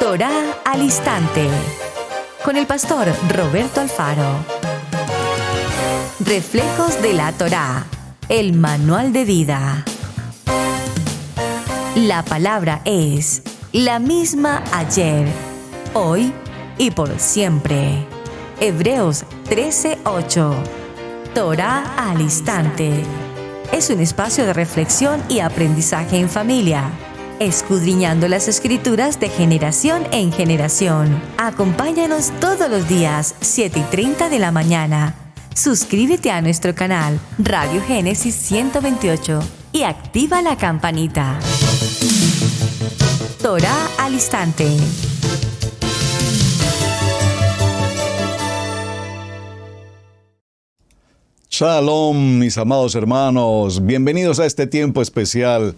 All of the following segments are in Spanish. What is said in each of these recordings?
Torá al Instante, con el pastor Roberto Alfaro. Reflejos de la Torá, el manual de vida. La palabra es la misma ayer, hoy y por siempre. Hebreos 13:8. Torá al Instante. Es un espacio de reflexión y aprendizaje en familia, escudriñando las Escrituras de generación en generación. Acompáñanos todos los días, 7:30 de la mañana. Suscríbete a nuestro canal Radio Génesis 128 y activa la campanita. Torá al Instante. Shalom, mis amados hermanos. Bienvenidos a este tiempo especial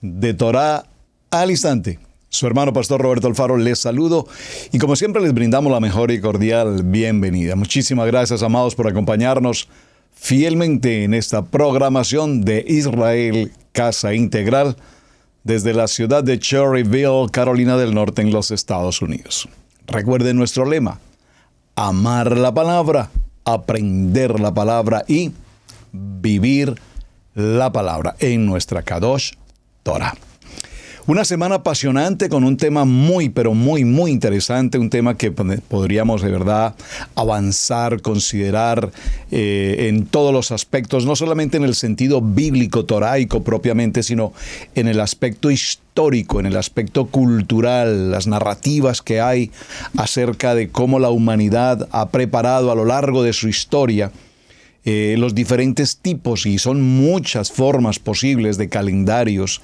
de Torá al Instante. Su hermano pastor Roberto Alfaro les saludo y como siempre les brindamos la mejor y cordial bienvenida. Muchísimas gracias, amados, por acompañarnos fielmente en esta programación de Israel Casa Integral desde la ciudad de Cherryville, Carolina del Norte, en los Estados Unidos. Recuerden nuestro lema: amar la palabra, aprender la palabra y vivir la palabra en nuestra Kadosh Torah. Una semana apasionante con un tema muy interesante, un tema que podríamos de verdad avanzar, considerar en todos los aspectos, no solamente en el sentido bíblico, toraico propiamente, sino en el aspecto histórico, en el aspecto cultural, las narrativas que hay acerca de cómo la humanidad ha preparado a lo largo de su historia los diferentes tipos, y son muchas formas posibles de calendarios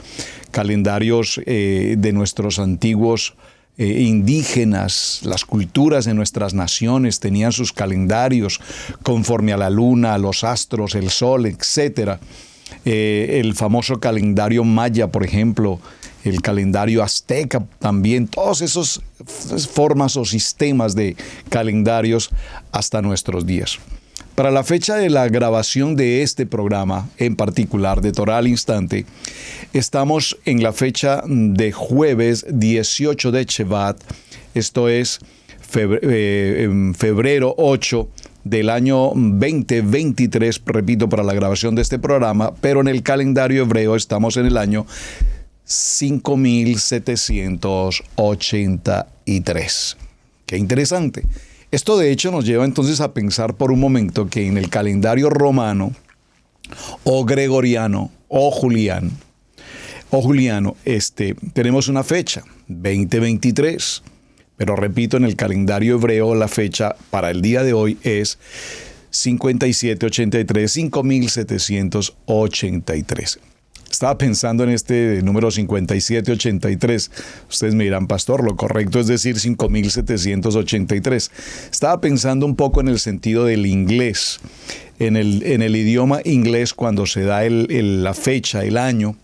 de nuestros antiguos indígenas. Las culturas de nuestras naciones tenían sus calendarios conforme a la luna, a los astros, el sol, etc. El famoso calendario maya, por ejemplo, el calendario azteca también, todas esas formas o sistemas de calendarios hasta nuestros días. Para la fecha de la grabación de este programa, en particular de Torá al Instante, estamos en la fecha de jueves 18 de Shevat, esto es febrero 8 del año 2023, repito, para la grabación de este programa, pero en el calendario hebreo estamos en el año 5783. ¡Qué interesante! Esto de hecho nos lleva entonces a pensar por un momento que en el calendario romano o gregoriano o juliano, tenemos una fecha, 2023. Pero repito, en el calendario hebreo la fecha para el día de hoy es 5783. Estaba pensando en este número 5783. Ustedes me dirán, pastor, lo correcto es decir 5783. Estaba pensando un poco en el sentido del inglés. En el idioma inglés, cuando se da la fecha, el año,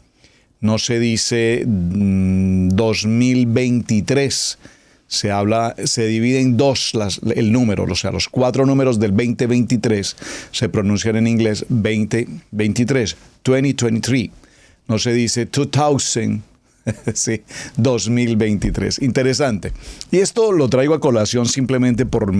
no se dice 2023. Se divide en dos el número, o sea, los 4 números del 2023 se pronuncian en inglés 2023, 2023. No se dice 2000, sí, 2023. Interesante. Y esto lo traigo a colación simplemente por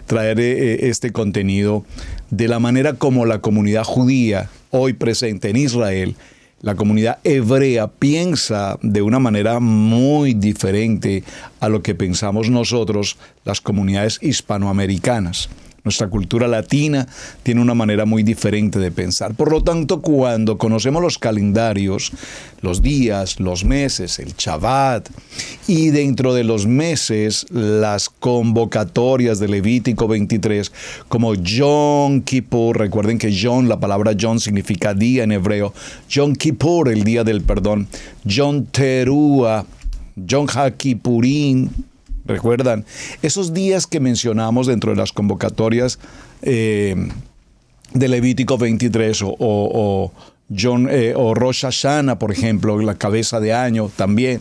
traer este contenido de la manera como la comunidad judía hoy presente en Israel, la comunidad hebrea, piensa de una manera muy diferente a lo que pensamos nosotros, las comunidades hispanoamericanas. Nuestra cultura latina tiene una manera muy diferente de pensar. Por lo tanto, cuando conocemos los calendarios, los días, los meses, el Shabbat, y dentro de los meses, las convocatorias de Levítico 23, como Yom Kippur, recuerden que la palabra Yom significa día en hebreo, Yom Kippur, el día del perdón, Yom Teruah, Yom HaKippurim. ¿Recuerdan? Esos días que mencionamos dentro de las convocatorias de Levítico 23 o Rosh Hashanah, por ejemplo, la cabeza de año también.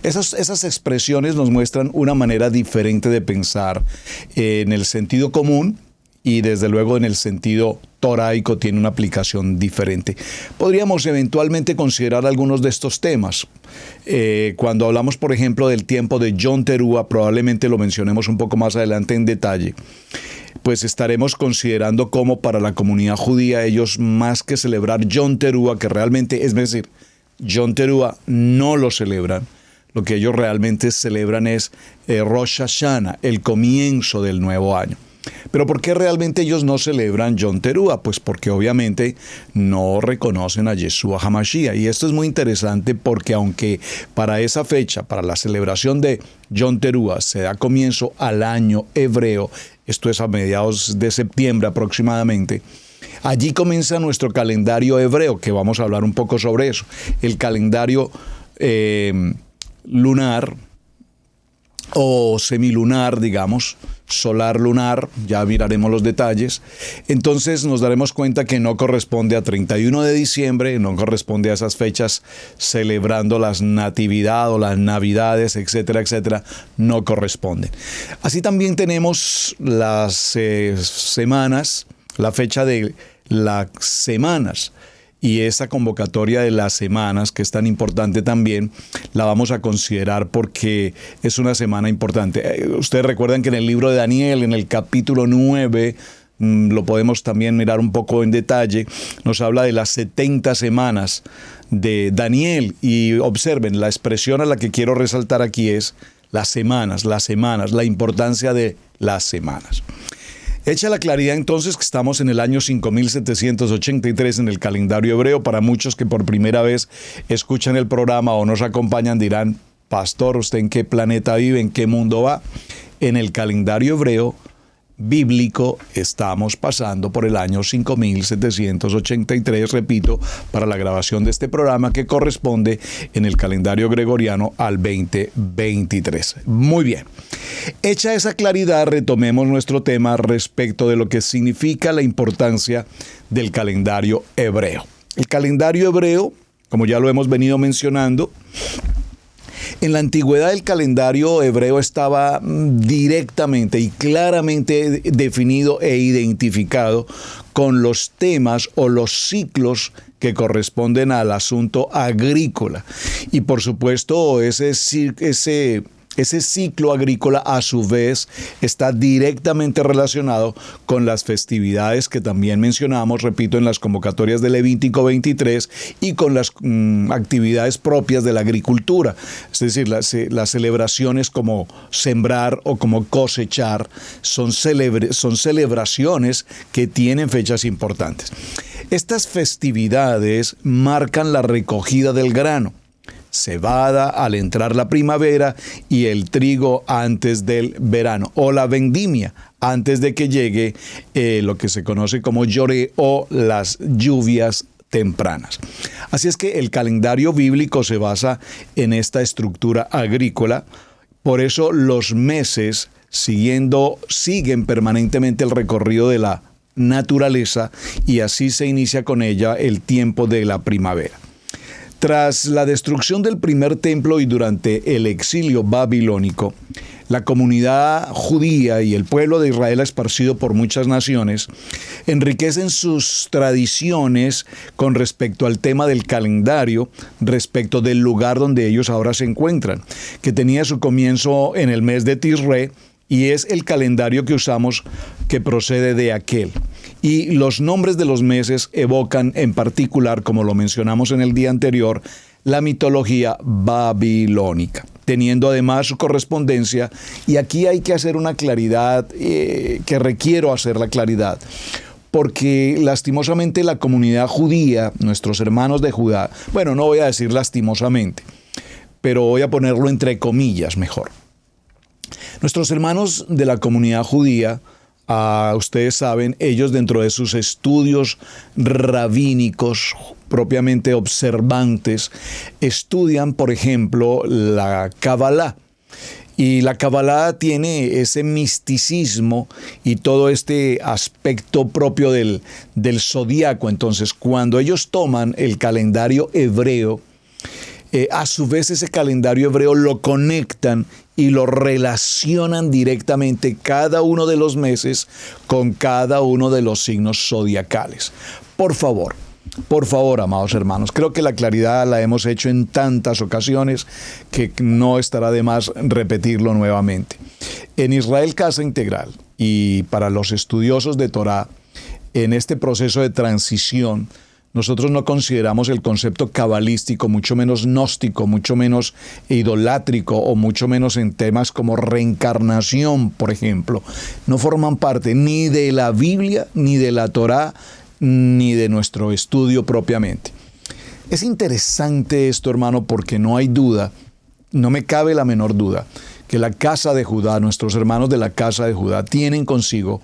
Esas expresiones nos muestran una manera diferente de pensar en el sentido común y desde luego en el sentido toraico tiene una aplicación diferente. Podríamos eventualmente considerar algunos de estos temas. Cuando hablamos, por ejemplo, del tiempo de Yom Teruah, probablemente lo mencionemos un poco más adelante en detalle, pues estaremos considerando cómo para la comunidad judía ellos, más que celebrar Yom Teruah, que realmente, es decir, Yom Teruah no lo celebran, lo que ellos realmente celebran es Rosh Hashanah, el comienzo del nuevo año. Pero ¿por qué realmente ellos no celebran Yom Teruah? Pues porque obviamente no reconocen a Yeshua HaMashiach. Y esto es muy interesante porque aunque para esa fecha, para la celebración de Yom Teruah, se da comienzo al año hebreo, esto es a mediados de septiembre aproximadamente, allí comienza nuestro calendario hebreo, que vamos a hablar un poco sobre eso. El calendario lunar o semilunar, digamos, solar lunar, ya miraremos los detalles. Entonces nos daremos cuenta que no corresponde a 31 de diciembre, no corresponde a esas fechas celebrando las natividad o las navidades, etcétera, etcétera, no corresponden. Así también tenemos las semanas, la fecha de las semanas. Y esa convocatoria de las semanas, que es tan importante también, la vamos a considerar porque es una semana importante. Ustedes recuerdan que en el libro de Daniel, en el capítulo 9, lo podemos también mirar un poco en detalle, nos habla de las 70 semanas de Daniel. Y observen, la expresión a la que quiero resaltar aquí es las semanas, la importancia de las semanas. Hecha la claridad entonces que estamos en el año 5783 en el calendario hebreo, para muchos que por primera vez escuchan el programa o nos acompañan dirán, pastor, ¿usted en qué planeta vive? ¿En qué mundo va? En el calendario hebreo bíblico estamos pasando por el año 5783, repito, para la grabación de este programa que corresponde en el calendario gregoriano al 2023. Muy bien. Hecha esa claridad, retomemos nuestro tema respecto de lo que significa la importancia del calendario hebreo. El calendario hebreo, como ya lo hemos venido mencionando, en la antigüedad el calendario hebreo estaba directamente y claramente definido e identificado con los temas o los ciclos que corresponden al asunto agrícola. Y por supuesto ese ciclo agrícola a su vez está directamente relacionado con las festividades que también mencionamos, repito, en las convocatorias de Levítico 23 y con las actividades propias de la agricultura. Es decir, las celebraciones como sembrar o como cosechar son celebraciones que tienen fechas importantes. Estas festividades marcan la recogida del grano, cebada al entrar la primavera y el trigo antes del verano, o la vendimia antes de que llegue lo que se conoce como lloré o las lluvias tempranas. Así es que el calendario bíblico se basa en esta estructura agrícola, por eso los meses siguen permanentemente el recorrido de la naturaleza y así se inicia con ella el tiempo de la primavera. Tras la destrucción del primer templo y durante el exilio babilónico, la comunidad judía y el pueblo de Israel esparcido por muchas naciones enriquecen sus tradiciones con respecto al tema del calendario, respecto del lugar donde ellos ahora se encuentran, que tenía su comienzo en el mes de Tisré, y es el calendario que usamos que procede de aquel. Y los nombres de los meses evocan en particular, como lo mencionamos en el día anterior, la mitología babilónica, teniendo además su correspondencia. Y aquí hay que hacer una claridad, que requiero hacer la claridad, porque lastimosamente la comunidad judía, nuestros hermanos de Judá, bueno, no voy a decir lastimosamente, pero voy a ponerlo entre comillas mejor. Nuestros hermanos de la comunidad judía, ustedes saben, ellos dentro de sus estudios rabínicos propiamente observantes, estudian, por ejemplo, la Kabbalah. Y la Kabbalah tiene ese misticismo y todo este aspecto propio del zodiaco. Entonces, cuando ellos toman el calendario hebreo, a su vez ese calendario hebreo lo conectan y lo relacionan directamente cada uno de los meses con cada uno de los signos zodiacales. Por favor, amados hermanos, creo que la claridad la hemos hecho en tantas ocasiones que no estará de más repetirlo nuevamente. En Israel Casa Integral y para los estudiosos de Torá, en este proceso de transición, nosotros no consideramos el concepto cabalístico, mucho menos gnóstico, mucho menos idolátrico o mucho menos en temas como reencarnación, por ejemplo. No forman parte ni de la Biblia, ni de la Torá, ni de nuestro estudio propiamente. Es interesante esto, hermano, porque no hay duda, no me cabe la menor duda, que la casa de Judá, nuestros hermanos de la casa de Judá, tienen consigo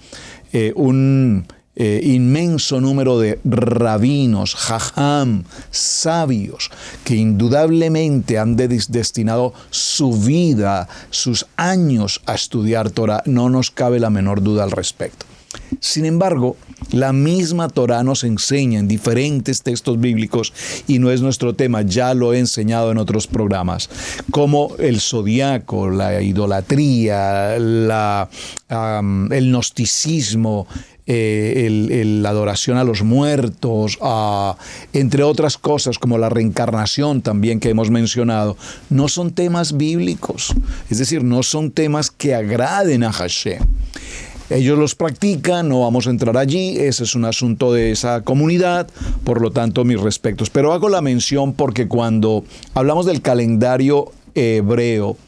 un inmenso número de rabinos, jajam, sabios, que indudablemente han destinado su vida, sus años a estudiar Torah. No nos cabe la menor duda al respecto. Sin embargo, la misma Torah nos enseña en diferentes textos bíblicos, y no es nuestro tema, ya lo he enseñado en otros programas, como el zodiaco, la idolatría, el gnosticismo, la adoración a los muertos, entre otras cosas como la reencarnación también que hemos mencionado, no son temas bíblicos, es decir, no son temas que agraden a Hashem. Ellos los practican, no vamos a entrar allí, ese es un asunto de esa comunidad, por lo tanto mis respetos. Pero hago la mención porque cuando hablamos del calendario hebreo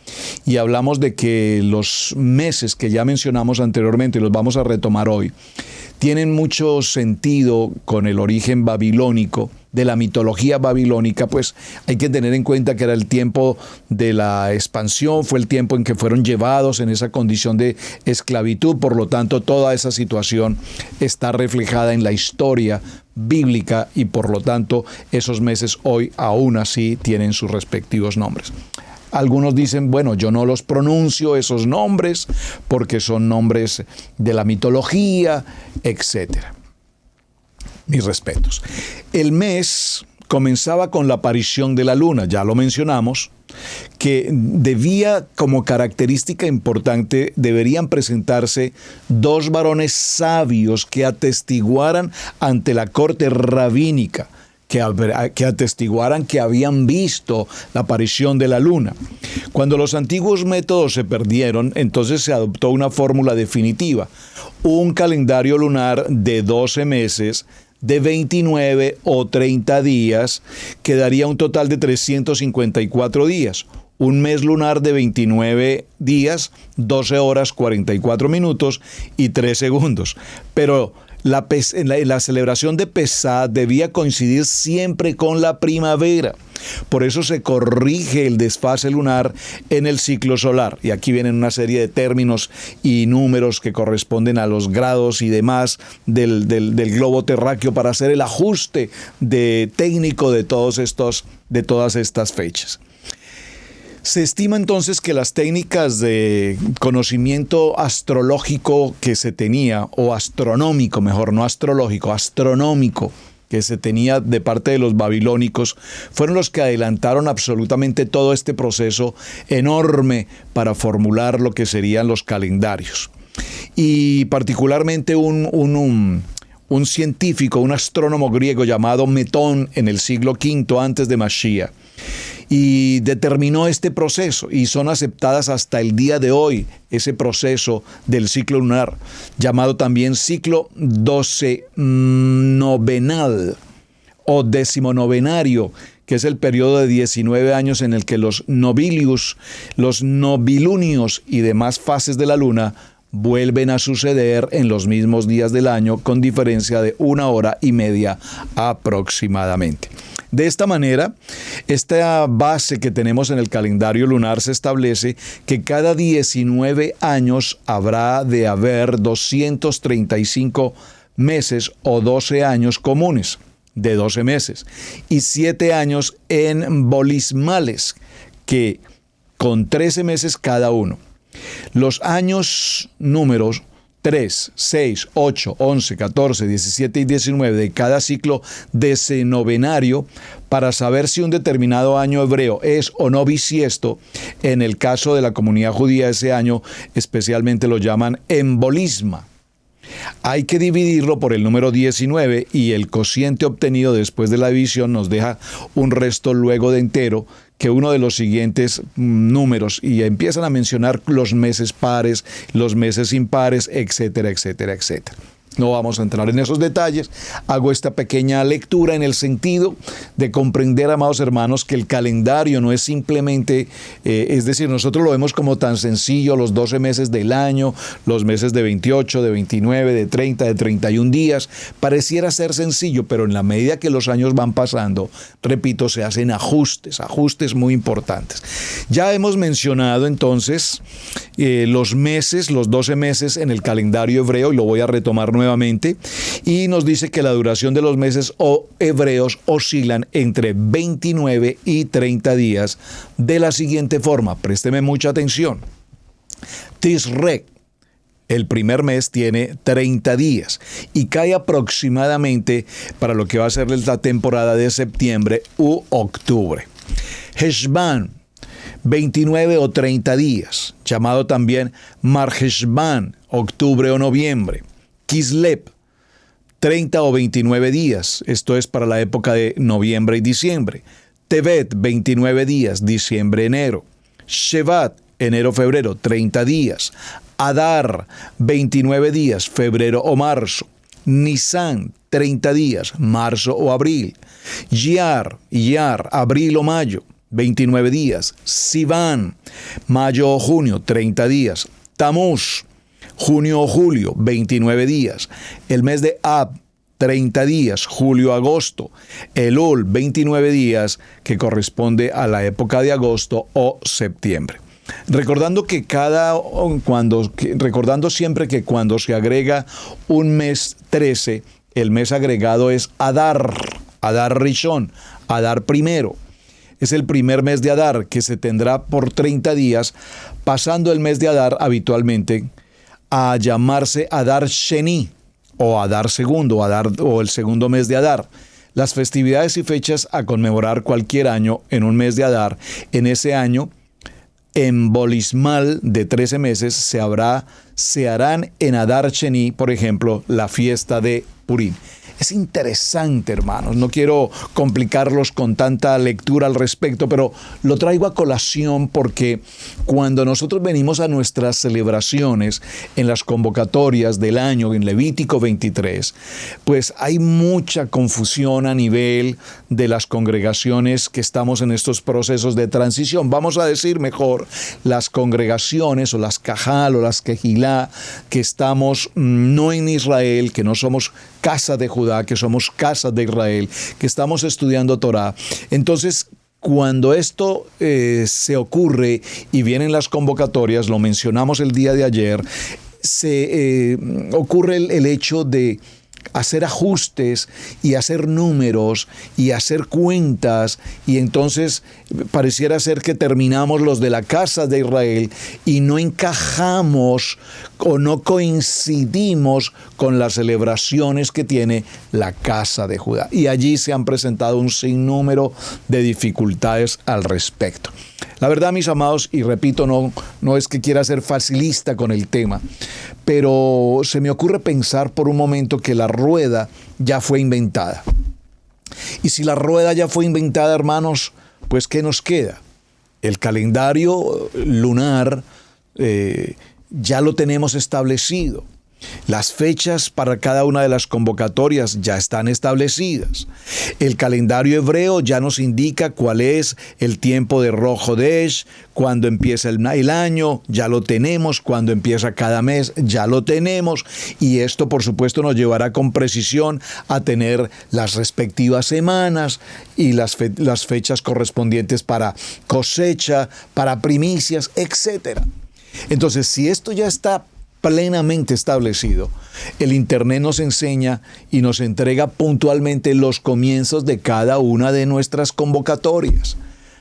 y hablamos de que los meses que ya mencionamos anteriormente, y los vamos a retomar hoy, tienen mucho sentido con el origen babilónico, de la mitología babilónica, pues hay que tener en cuenta que era el tiempo de la expansión, fue el tiempo en que fueron llevados en esa condición de esclavitud, por lo tanto toda esa situación está reflejada en la historia bíblica y por lo tanto esos meses hoy aún así tienen sus respectivos nombres. Algunos dicen, bueno, yo no los pronuncio esos nombres porque son nombres de la mitología, etcétera. Mis respetos. El mes comenzaba con la aparición de la luna, ya lo mencionamos, que debía, como característica importante, deberían presentarse dos varones sabios que atestiguaran ante la corte rabínica, que atestiguaran que habían visto la aparición de la luna. Cuando los antiguos métodos se perdieron, entonces se adoptó una fórmula definitiva, un calendario lunar de 12 meses, de 29 o 30 días, que daría un total de 354 días. Un mes lunar de 29 días, 12 horas, 44 minutos y 3 segundos. Pero la celebración de Pesá debía coincidir siempre con la primavera. Por eso se corrige el desfase lunar en el ciclo solar. Y aquí vienen una serie de términos y números que corresponden a los grados y demás del globo terráqueo para hacer el ajuste técnico de todas estas fechas. Se estima entonces que las técnicas de conocimiento astrológico que se tenía, o astronómico, mejor, no astrológico, astronómico, que se tenía de parte de los babilónicos, fueron los que adelantaron absolutamente todo este proceso enorme para formular lo que serían los calendarios. Y particularmente un científico, un astrónomo griego llamado Metón en el siglo V antes de Mashiach, y determinó este proceso, y son aceptadas hasta el día de hoy ese proceso del ciclo lunar, llamado también ciclo 12 novenal o decimonovenario, que es el periodo de 19 años en el que los nobilius, los nobilunios y demás fases de la luna vuelven a suceder en los mismos días del año, con diferencia de 1 hora y media aproximadamente. De esta manera, esta base que tenemos en el calendario lunar se establece que cada 19 años habrá de haber 235 meses o 12 años comunes de 12 meses y 7 años en bolismales, que con 13 meses cada uno. Los años números 3, 6, 8, 11, 14, 17 y 19 de cada ciclo decenovenario para saber si un determinado año hebreo es o no bisiesto. En el caso de la comunidad judía, ese año especialmente lo llaman embolisma. Hay que dividirlo por el número 19 y el cociente obtenido después de la división nos deja un resto luego de entero que uno de los siguientes números, y empiezan a mencionar los meses pares, los meses impares, etcétera, etcétera, etcétera. No vamos a entrar en esos detalles. Hago esta pequeña lectura en el sentido de comprender, amados hermanos, que el calendario no es simplemente, es decir, nosotros lo vemos como tan sencillo, los 12 meses del año, los meses de 28, de 29, de 30, de 31 días. Pareciera ser sencillo, pero en la medida que los años van pasando, repito, se hacen ajustes muy importantes. Ya hemos mencionado entonces los meses, los 12 meses en el calendario hebreo, y lo voy a retomar nuevamente, y nos dice que la duración de los meses hebreos oscilan entre 29 y 30 días de la siguiente forma. Présteme mucha atención. Tishrei, el primer mes, tiene 30 días y cae aproximadamente para lo que va a ser la temporada de septiembre u octubre. Heshvan, 29 o 30 días, llamado también Marheshvan, octubre o noviembre. Kislev, 30 o 29 días, esto es para la época de noviembre y diciembre. Tevet, 29 días, diciembre-enero. Shevat, enero-febrero, 30 días. Adar, 29 días, febrero o marzo. Nisan, 30 días, marzo o abril. Iyar, abril o mayo, 29 días. Sivan, mayo o junio, 30 días. Tamuz, junio o julio, 29 días. El mes de Ab, 30 días, julio-agosto. Elul, 29 días, que corresponde a la época de agosto o septiembre. Recordando siempre que cuando se agrega un mes 13, el mes agregado es Adar Rishon, Adar primero. Es el primer mes de Adar, que se tendrá por 30 días, pasando el mes de Adar habitualmente a llamarse Adar Sheni o Adar segundo o el segundo mes de Adar. Las festividades y fechas a conmemorar cualquier año en un mes de Adar, en ese año embolismal de 13 meses se harán en Adar Sheni, por ejemplo, la fiesta de Purim. Es interesante, hermanos, no quiero complicarlos con tanta lectura al respecto, pero lo traigo a colación porque cuando nosotros venimos a nuestras celebraciones en las convocatorias del año, en Levítico 23, pues hay mucha confusión a nivel de las congregaciones que estamos en estos procesos de transición. Vamos a decir mejor, las congregaciones o las Cajal o las Kehilá que estamos no en Israel, que no somos casa de Judá, que somos casa de Israel, que estamos estudiando Torah. Entonces, cuando esto se ocurre y vienen las convocatorias, lo mencionamos el día de ayer, se ocurre el hecho de hacer ajustes y hacer números y hacer cuentas, y entonces pareciera ser que terminamos los de la casa de Israel y no encajamos o no coincidimos con las celebraciones que tiene la casa de Judá. Y allí se han presentado un sinnúmero de dificultades al respecto. La verdad, mis amados, y repito, no es que quiera ser facilista con el tema, pero se me ocurre pensar por un momento que la rueda ya fue inventada. Y si la rueda ya fue inventada, hermanos, pues ¿qué nos queda? El calendario lunar ya lo tenemos establecido. Las fechas para cada una de las convocatorias ya están establecidas. El calendario hebreo ya nos indica cuál es el tiempo de Rosh Hodesh, cuando empieza el año, ya lo tenemos, cuando empieza cada mes, ya lo tenemos, y esto por supuesto nos llevará con precisión a tener las respectivas semanas y las fechas correspondientes para cosecha, para primicias, etc. Entonces, si esto ya está plenamente establecido, el Internet nos enseña y nos entrega puntualmente los comienzos de cada una de nuestras convocatorias.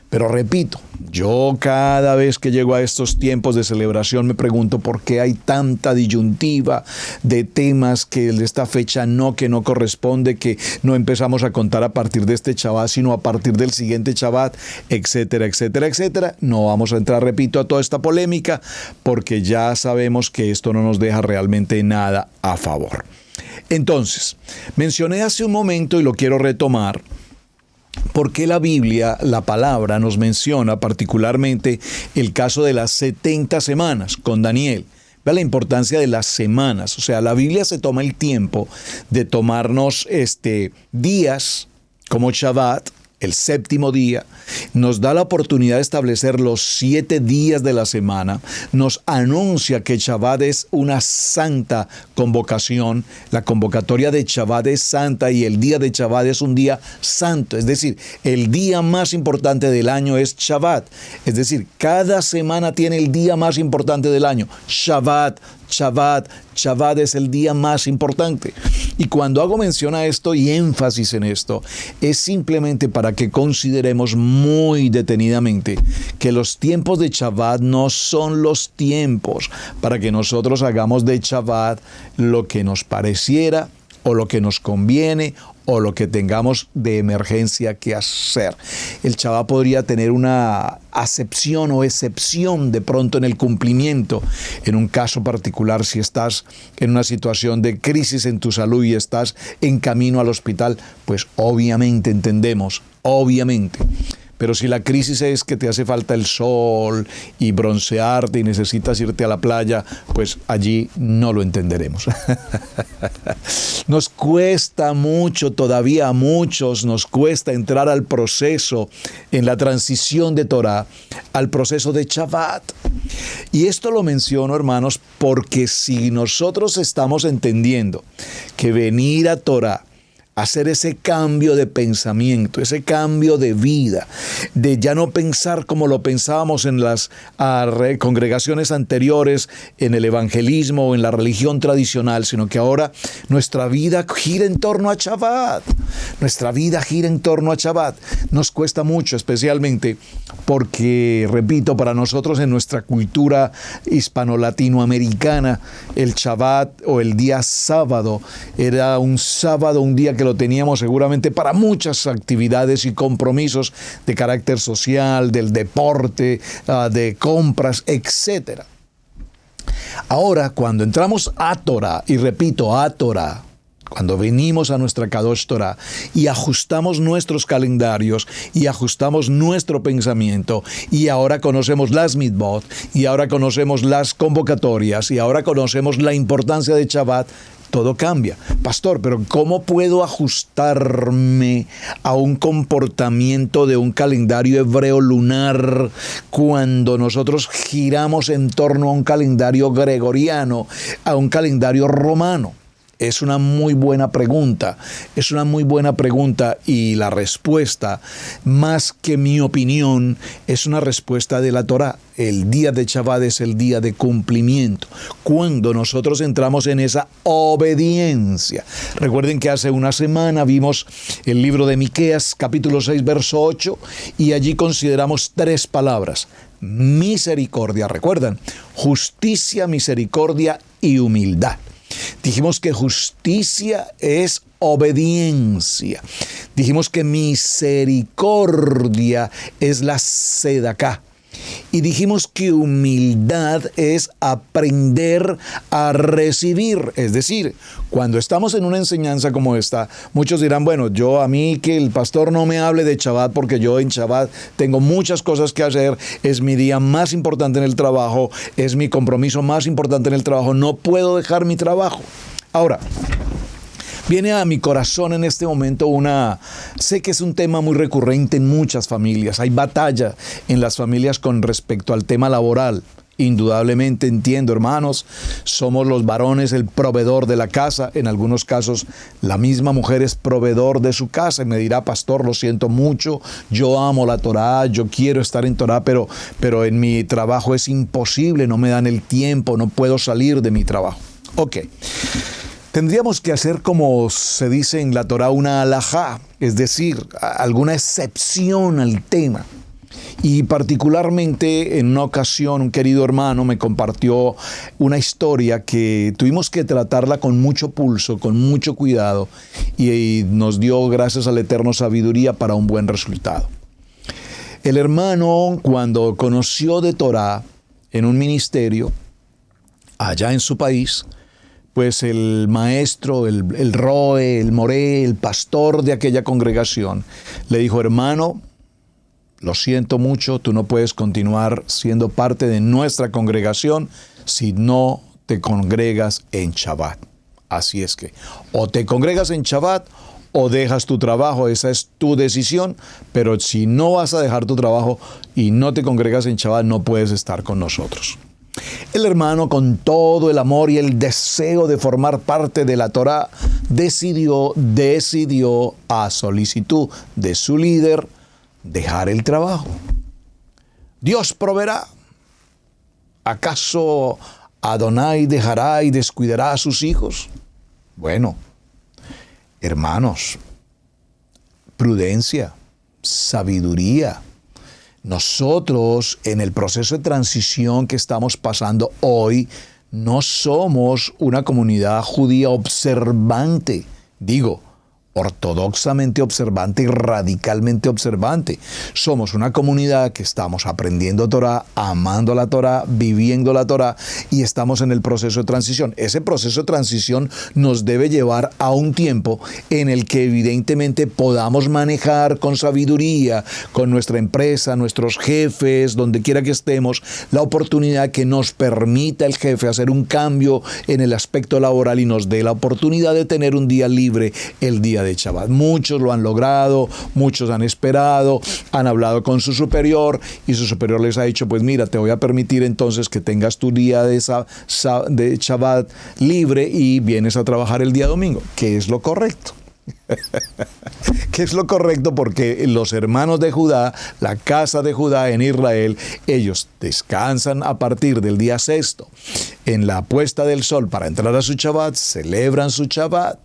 Pero repito, yo cada vez que llego a estos tiempos de celebración me pregunto por qué hay tanta disyuntiva de temas que de esta fecha que no corresponde, que no empezamos a contar a partir de este Shabbat, sino a partir del siguiente Shabbat, etcétera, etcétera, etcétera. No vamos a entrar, repito, a toda esta polémica porque ya sabemos que esto no nos deja realmente nada a favor. Entonces, mencioné hace un momento y lo quiero retomar, porque la Biblia, la palabra, nos menciona particularmente el caso de las 70 semanas con Daniel. Vea la importancia de las semanas. O sea, la Biblia se toma el tiempo de tomarnos días como Shabbat, el séptimo día, nos da la oportunidad de establecer los 7 días de la semana, nos anuncia que Shabbat es una santa convocación, la convocatoria de Shabbat es santa y el día de Shabbat es un día santo, es decir, el día más importante del año es Shabbat, es decir, cada semana tiene el día más importante del año, Shabbat es el día más importante. Y cuando hago mención a esto y énfasis en esto, es simplemente para que consideremos muy detenidamente que los tiempos de Shabbat no son los tiempos para que nosotros hagamos de Shabbat lo que nos pareciera o lo que nos conviene o lo que tengamos de emergencia que hacer. El Shabbat podría tener una acepción o excepción de pronto en el cumplimiento. En un caso particular, si estás en una situación de crisis en tu salud y estás en camino al hospital, pues obviamente entendemos, obviamente. Pero si la crisis es que te hace falta el sol y broncearte y necesitas irte a la playa, pues allí no lo entenderemos. Nos cuesta mucho, todavía a muchos nos cuesta entrar al proceso, en la transición de Torah, al proceso de Shabbat. Y esto lo menciono, hermanos, porque si nosotros estamos entendiendo que venir a Torah, hacer ese cambio de pensamiento, ese cambio de vida, de ya no pensar como lo pensábamos en las congregaciones anteriores, en el evangelismo o en la religión tradicional, sino que ahora nuestra vida gira en torno a Shabbat. Nuestra vida gira en torno a Shabbat. Nos cuesta mucho, especialmente porque, repito, para nosotros en nuestra cultura hispano-latinoamericana, el Shabbat o el día sábado era un sábado, un día que lo teníamos seguramente para muchas actividades y compromisos de carácter social, del deporte, de compras, etc. Ahora, cuando entramos a Torah, y repito, a Torah, cuando venimos a nuestra Kadosh Torah y ajustamos nuestros calendarios y ajustamos nuestro pensamiento y ahora conocemos las mitzvot y ahora conocemos las convocatorias y ahora conocemos la importancia de Shabbat, todo cambia. Pastor, pero ¿cómo puedo ajustarme a un comportamiento de un calendario hebreo lunar cuando nosotros giramos en torno a un calendario gregoriano, a un calendario romano? Es una muy buena pregunta, y la respuesta, más que mi opinión, es una respuesta de la Torah. El día de Shabbat es el día de cumplimiento, cuando nosotros entramos en esa obediencia. Recuerden que hace una semana vimos el libro de Miqueas, capítulo 6, verso 8, y allí consideramos 3 palabras. Misericordia, ¿recuerdan? Justicia, misericordia y humildad. Dijimos que justicia es obediencia. Dijimos que misericordia es la sedaká. Y dijimos que humildad es aprender a recibir. Es decir, cuando estamos en una enseñanza como esta, muchos dirán, bueno, a mí que el pastor no me hable de Shabbat porque yo en Shabbat tengo muchas cosas que hacer, es mi día más importante en el trabajo, es mi compromiso más importante en el trabajo, no puedo dejar mi trabajo. Ahora, viene a mi corazón en este momento sé que es un tema muy recurrente en muchas familias. Hay batalla en las familias con respecto al tema laboral. Indudablemente entiendo, hermanos, somos los varones el proveedor de la casa. En algunos casos, la misma mujer es proveedor de su casa. Y me dirá, pastor, lo siento mucho, yo amo la Torah, yo quiero estar en Torah, pero en mi trabajo es imposible, no me dan el tiempo, no puedo salir de mi trabajo. Ok. Tendríamos que hacer, como se dice en la Torah, una halajá, es decir, alguna excepción al tema. Y particularmente en una ocasión un querido hermano me compartió una historia que tuvimos que tratarla con mucho pulso, con mucho cuidado, y nos dio, gracias al Eterno, sabiduría para un buen resultado. El hermano, cuando conoció de Torah en un ministerio allá en su país, pues el maestro, el roe, el moré, el pastor de aquella congregación, le dijo: hermano, lo siento mucho, tú no puedes continuar siendo parte de nuestra congregación si no te congregas en Shabbat. Así es que o te congregas en Shabbat o dejas tu trabajo, esa es tu decisión, pero si no vas a dejar tu trabajo y no te congregas en Shabbat, no puedes estar con nosotros. El hermano, con todo el amor y el deseo de formar parte de la Torá, decidió a solicitud de su líder dejar el trabajo. Dios proveerá. ¿Acaso Adonai dejará y descuidará a sus hijos? Bueno, hermanos, prudencia, sabiduría. Nosotros, en el proceso de transición que estamos pasando hoy, no somos una comunidad judía observante. Digo, ortodoxamente observante y radicalmente observante. Somos una comunidad que estamos aprendiendo Torah, amando la Torah, viviendo la Torah, y estamos en el proceso de transición. Ese proceso de transición nos debe llevar a un tiempo en el que evidentemente podamos manejar con sabiduría, con nuestra empresa, nuestros jefes, donde quiera que estemos, la oportunidad que nos permita el jefe hacer un cambio en el aspecto laboral y nos dé la oportunidad de tener un día libre, el día de Shabbat. Muchos lo han logrado, muchos han esperado, han hablado con su superior y su superior les ha dicho: pues mira, te voy a permitir entonces que tengas tu día de Shabbat libre y vienes a trabajar el día domingo, que es lo correcto. Que es lo correcto, porque los hermanos de Judá, la casa de Judá en Israel, ellos descansan a partir del día sexto en la puesta del sol para entrar a su Shabbat, celebran su Shabbat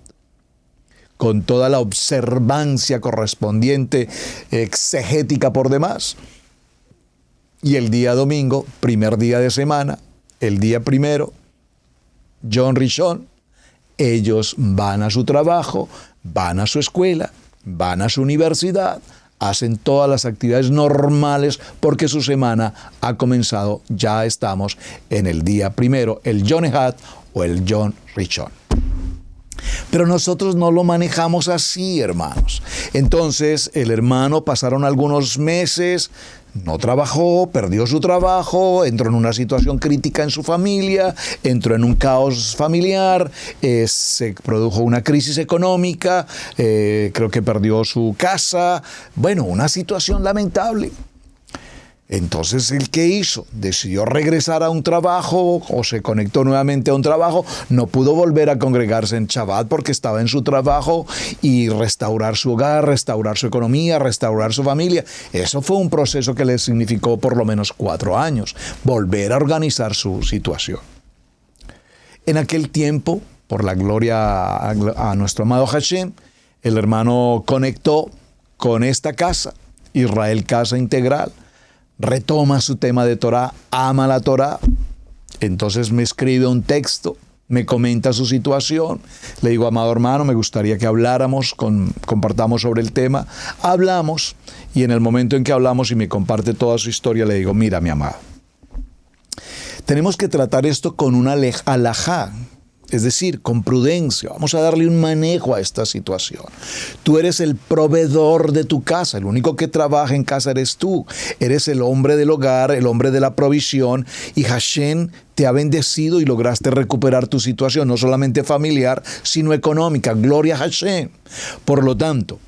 con toda la observancia correspondiente, exegética por demás. Y el día domingo, primer día de semana, el día primero, Yom Rishon, ellos van a su trabajo, van a su escuela, van a su universidad, hacen todas las actividades normales porque su semana ha comenzado. Ya estamos en el día primero, el Yom Ehad o el Yom Rishon. Pero nosotros no lo manejamos así, hermanos. Entonces, el hermano, pasaron algunos meses, no trabajó, perdió su trabajo, entró en una situación crítica en su familia, entró en un caos familiar, se produjo una crisis económica, creo que perdió su casa. Bueno, una situación lamentable. Entonces, ¿el qué hizo? Decidió regresar a un trabajo o se conectó nuevamente a un trabajo. No pudo volver a congregarse en Shabbat porque estaba en su trabajo, y restaurar su hogar, restaurar su economía, restaurar su familia. Eso fue un proceso que le significó por lo menos 4 años, volver a organizar su situación. En aquel tiempo, por la gloria a nuestro amado Hashem, el hermano conectó con esta casa, Israel Casa Integral. Retoma su tema de Torah, ama la Torah. Entonces me escribe un texto, me comenta su situación. Le digo: amado hermano, me gustaría que habláramos, compartamos sobre el tema. Hablamos, y en el momento en que hablamos y me comparte toda su historia, le digo: mira, mi amado, tenemos que tratar esto con una alajá, es decir, con prudencia. Vamos a darle un manejo a esta situación. Tú eres el proveedor de tu casa, el único que trabaja en casa eres tú. Eres el hombre del hogar, el hombre de la provisión, y Hashem te ha bendecido y lograste recuperar tu situación, no solamente familiar, sino económica. Gloria a Hashem. Por lo tanto,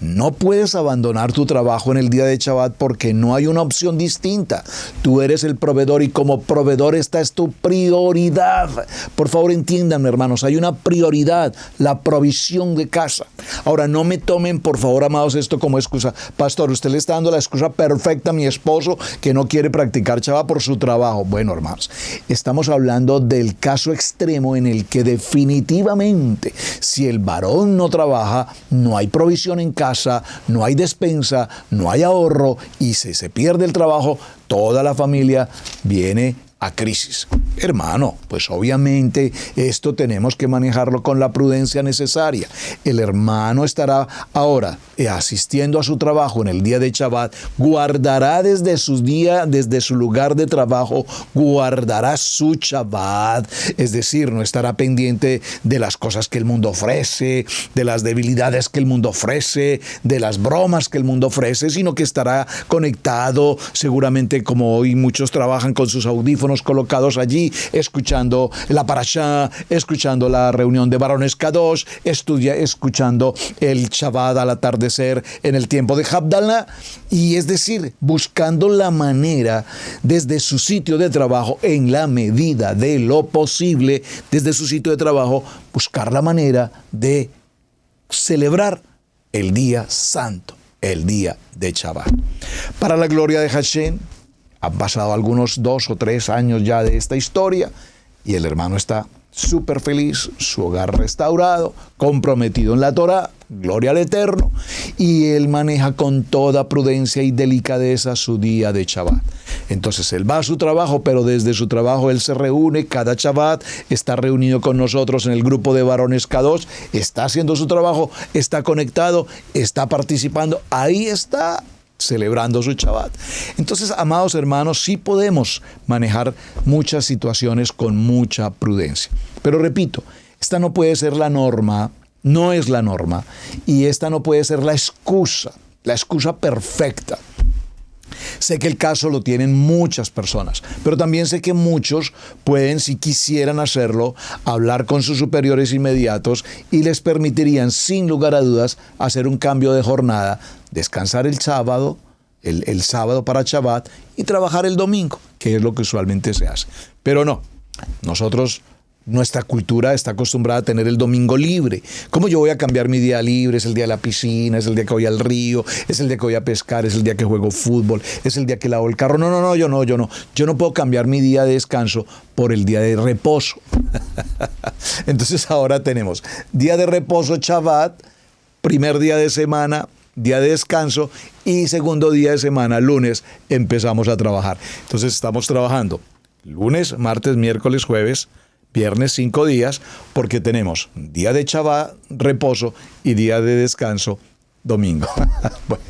no puedes abandonar tu trabajo en el día de Shabbat porque no hay una opción distinta. Tú eres el proveedor y como proveedor esta es tu prioridad. Por favor, entiéndanme, hermanos, hay una prioridad, la provisión de casa. Ahora, no me tomen, por favor, amados, esto como excusa. Pastor, usted le está dando la excusa perfecta a mi esposo que no quiere practicar Shabbat por su trabajo. Bueno, hermanos, estamos hablando del caso extremo en el que definitivamente, si el varón no trabaja, no hay provisión en casa. casa, no hay despensa, no hay ahorro y si se pierde el trabajo, toda la familia viene a crisis. Hermano, pues obviamente esto tenemos que manejarlo con la prudencia necesaria. El hermano estará ahora asistiendo a su trabajo en el día de Shabbat, guardará desde su lugar de trabajo, guardará su Shabbat, es decir, no estará pendiente de las cosas que el mundo ofrece, de las debilidades que el mundo ofrece, de las bromas que el mundo ofrece, sino que estará conectado, seguramente como hoy muchos trabajan con sus audífonos colocados allí, escuchando la parashá, escuchando la reunión de varones Kadosh, escuchando el Shabbat al atardecer en el tiempo de Havdalah, y es decir, buscando la manera desde su sitio de trabajo, en la medida de lo posible, desde su sitio de trabajo, buscar la manera de celebrar el día santo, el día de Shabbat. Para la gloria de Hashem, han pasado algunos 2 o 3 años ya de esta historia y el hermano está súper feliz, su hogar restaurado, comprometido en la Torá, gloria al Eterno, y él maneja con toda prudencia y delicadeza su día de Shabbat. Entonces él va a su trabajo, pero desde su trabajo él se reúne cada Shabbat, está reunido con nosotros en el grupo de varones Kadosh, está haciendo su trabajo, está conectado, está participando, ahí está celebrando su Shabbat. Entonces, amados hermanos, sí podemos manejar muchas situaciones con mucha prudencia. Pero repito, esta no puede ser la norma, no es la norma, y esta no puede ser la excusa perfecta. Sé que el caso lo tienen muchas personas, pero también sé que muchos pueden, si quisieran hacerlo, hablar con sus superiores inmediatos y les permitirían, sin lugar a dudas, hacer un cambio de jornada, descansar el sábado, el sábado para Shabbat y trabajar el domingo, que es lo que usualmente se hace. Pero no, nuestra cultura está acostumbrada a tener el domingo libre. ¿Cómo yo voy a cambiar mi día libre? Es el día de la piscina, es el día que voy al río, es el día que voy a pescar, es el día que juego fútbol, es el día que lavo el carro. No, yo no puedo cambiar mi día de descanso por el día de reposo. Entonces ahora tenemos día de reposo Shabbat, primer día de semana, día de descanso y segundo día de semana, lunes, empezamos a trabajar. Entonces estamos trabajando lunes, martes, miércoles, jueves, viernes 5 días, porque tenemos día de Shabbat, reposo, y día de descanso, domingo. Bueno,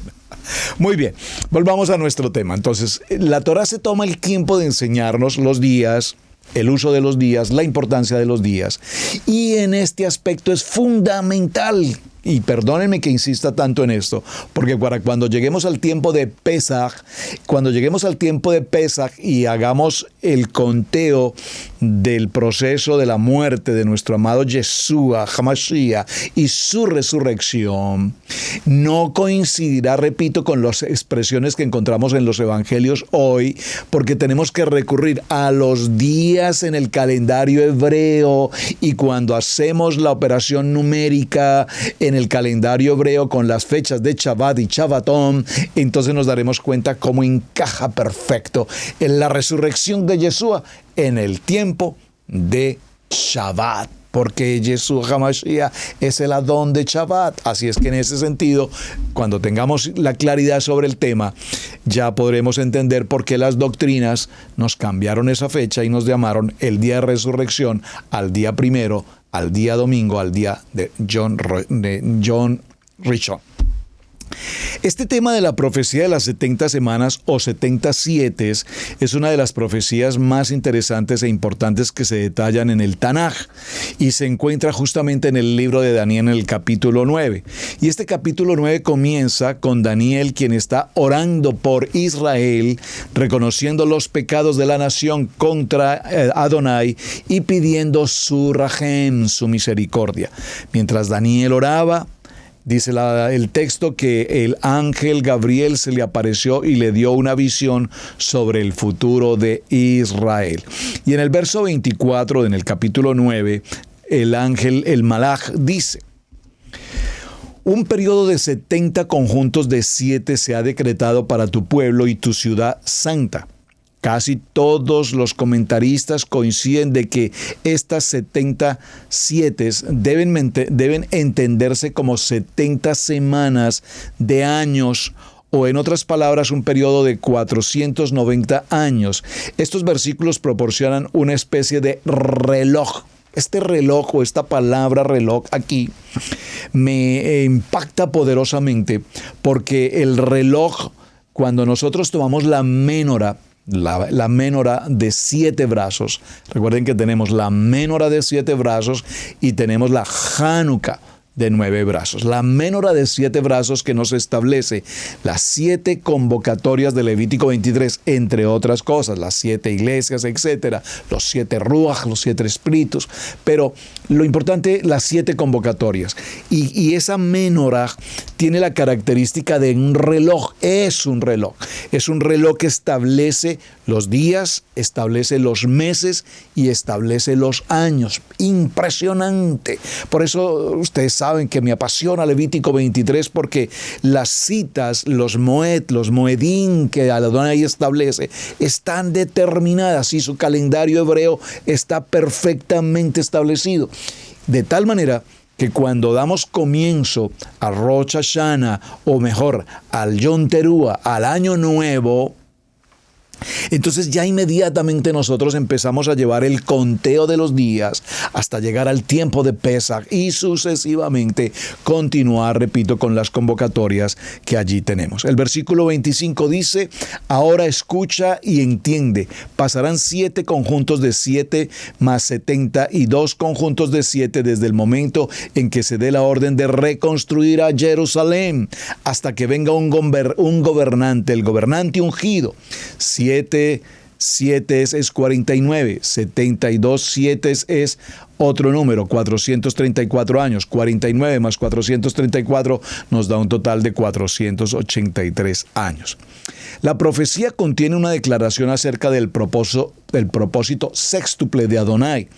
muy bien, volvamos a nuestro tema. Entonces, la Torá se toma el tiempo de enseñarnos los días, el uso de los días, la importancia de los días. Y en este aspecto es fundamental, y perdónenme que insista tanto en esto, porque cuando lleguemos al tiempo de Pesaj, y hagamos el conteo del proceso de la muerte de nuestro amado Yeshua, Hamashiach, y su resurrección, no coincidirá, repito, con las expresiones que encontramos en los evangelios hoy, porque tenemos que recurrir a los días en el calendario hebreo, y cuando hacemos la operación numérica en el calendario hebreo con las fechas de Shabbat y Shabbatón, entonces nos daremos cuenta cómo encaja perfecto en la resurrección de Yeshua en el tiempo de Shabbat, porque Yeshua HaMashiach es el Adón de Shabbat. Así es que en ese sentido, cuando tengamos la claridad sobre el tema, ya podremos entender por qué las doctrinas nos cambiaron esa fecha y nos llamaron el día de resurrección al día primero, al día domingo, al día de John Rishon. Este tema de la profecía de las 70 semanas o 70 sietes es una de las profecías más interesantes e importantes que se detallan en el Tanaj y se encuentra justamente en el libro de Daniel en el capítulo 9. Y este capítulo 9 comienza con Daniel, quien está orando por Israel, reconociendo los pecados de la nación contra Adonai y pidiendo su rajem, su misericordia. Mientras Daniel oraba, dice el texto que el ángel Gabriel se le apareció y le dio una visión sobre el futuro de Israel. Y en el verso 24, en el capítulo 9, el Malaj dice: un periodo de 70 conjuntos de 7 se ha decretado para tu pueblo y tu ciudad santa. Casi todos los comentaristas coinciden de que estas 77 deben entenderse como 70 semanas de años, o en otras palabras, un periodo de 490 años. Estos versículos proporcionan una especie de reloj. Este reloj o esta palabra reloj aquí me impacta poderosamente porque el reloj, cuando nosotros tomamos la ménora, la ménora de 7 brazos, recuerden que tenemos la ménora de 7 brazos y tenemos la Hanukkah de 9 brazos. La ménora de 7 brazos que nos establece las 7 convocatorias de Levítico 23, entre otras cosas, las 7 iglesias, etcétera, los 7 ruach, los 7 espíritus, pero lo importante, las 7 convocatorias. Y esa ménora tiene la característica de un reloj, es un reloj que establece los días, establece los meses y establece los años. Impresionante. Por eso ustedes saben que me apasiona Levítico 23 porque las citas, los moedín que Adonai establece están determinadas y su calendario hebreo está perfectamente establecido. De tal manera que cuando damos comienzo a Rosh Hashanah, o mejor, al Yom Teruah, al Año Nuevo, entonces ya inmediatamente nosotros empezamos a llevar el conteo de los días hasta llegar al tiempo de Pesach y sucesivamente continuar, repito, con las convocatorias que allí tenemos. El versículo 25 dice: ahora escucha y entiende, pasarán 7 conjuntos de 7 más 72 conjuntos de 7 desde el momento en que se dé la orden de reconstruir a Jerusalén hasta que venga un gobernante, el gobernante ungido. 7 es 49, 72 7 es otro número, 434 años, 49 más 434 nos da un total de 483 años. La profecía contiene una declaración acerca del propósito sextuple de Adonai,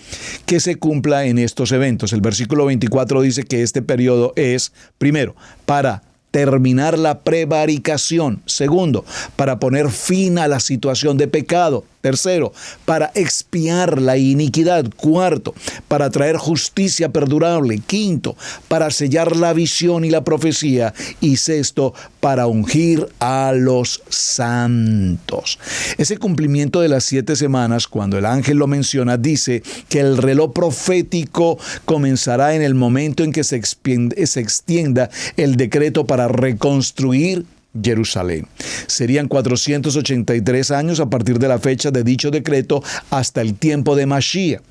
que se cumpla en estos eventos. El versículo 24 dice que este periodo es, primero, para terminar la prevaricación. Segundo, para poner fin a la situación de pecado. Tercero, para expiar la iniquidad. Cuarto, para traer justicia perdurable. Quinto, para sellar la visión y la profecía. Y sexto, para ungir a los santos. Ese cumplimiento de las 7 semanas, cuando el ángel lo menciona, dice que el reloj profético comenzará en el momento en que se extienda el decreto para reconstruir Jerusalén. Serían 483 años a partir de la fecha de dicho decreto hasta el tiempo de Mashiach.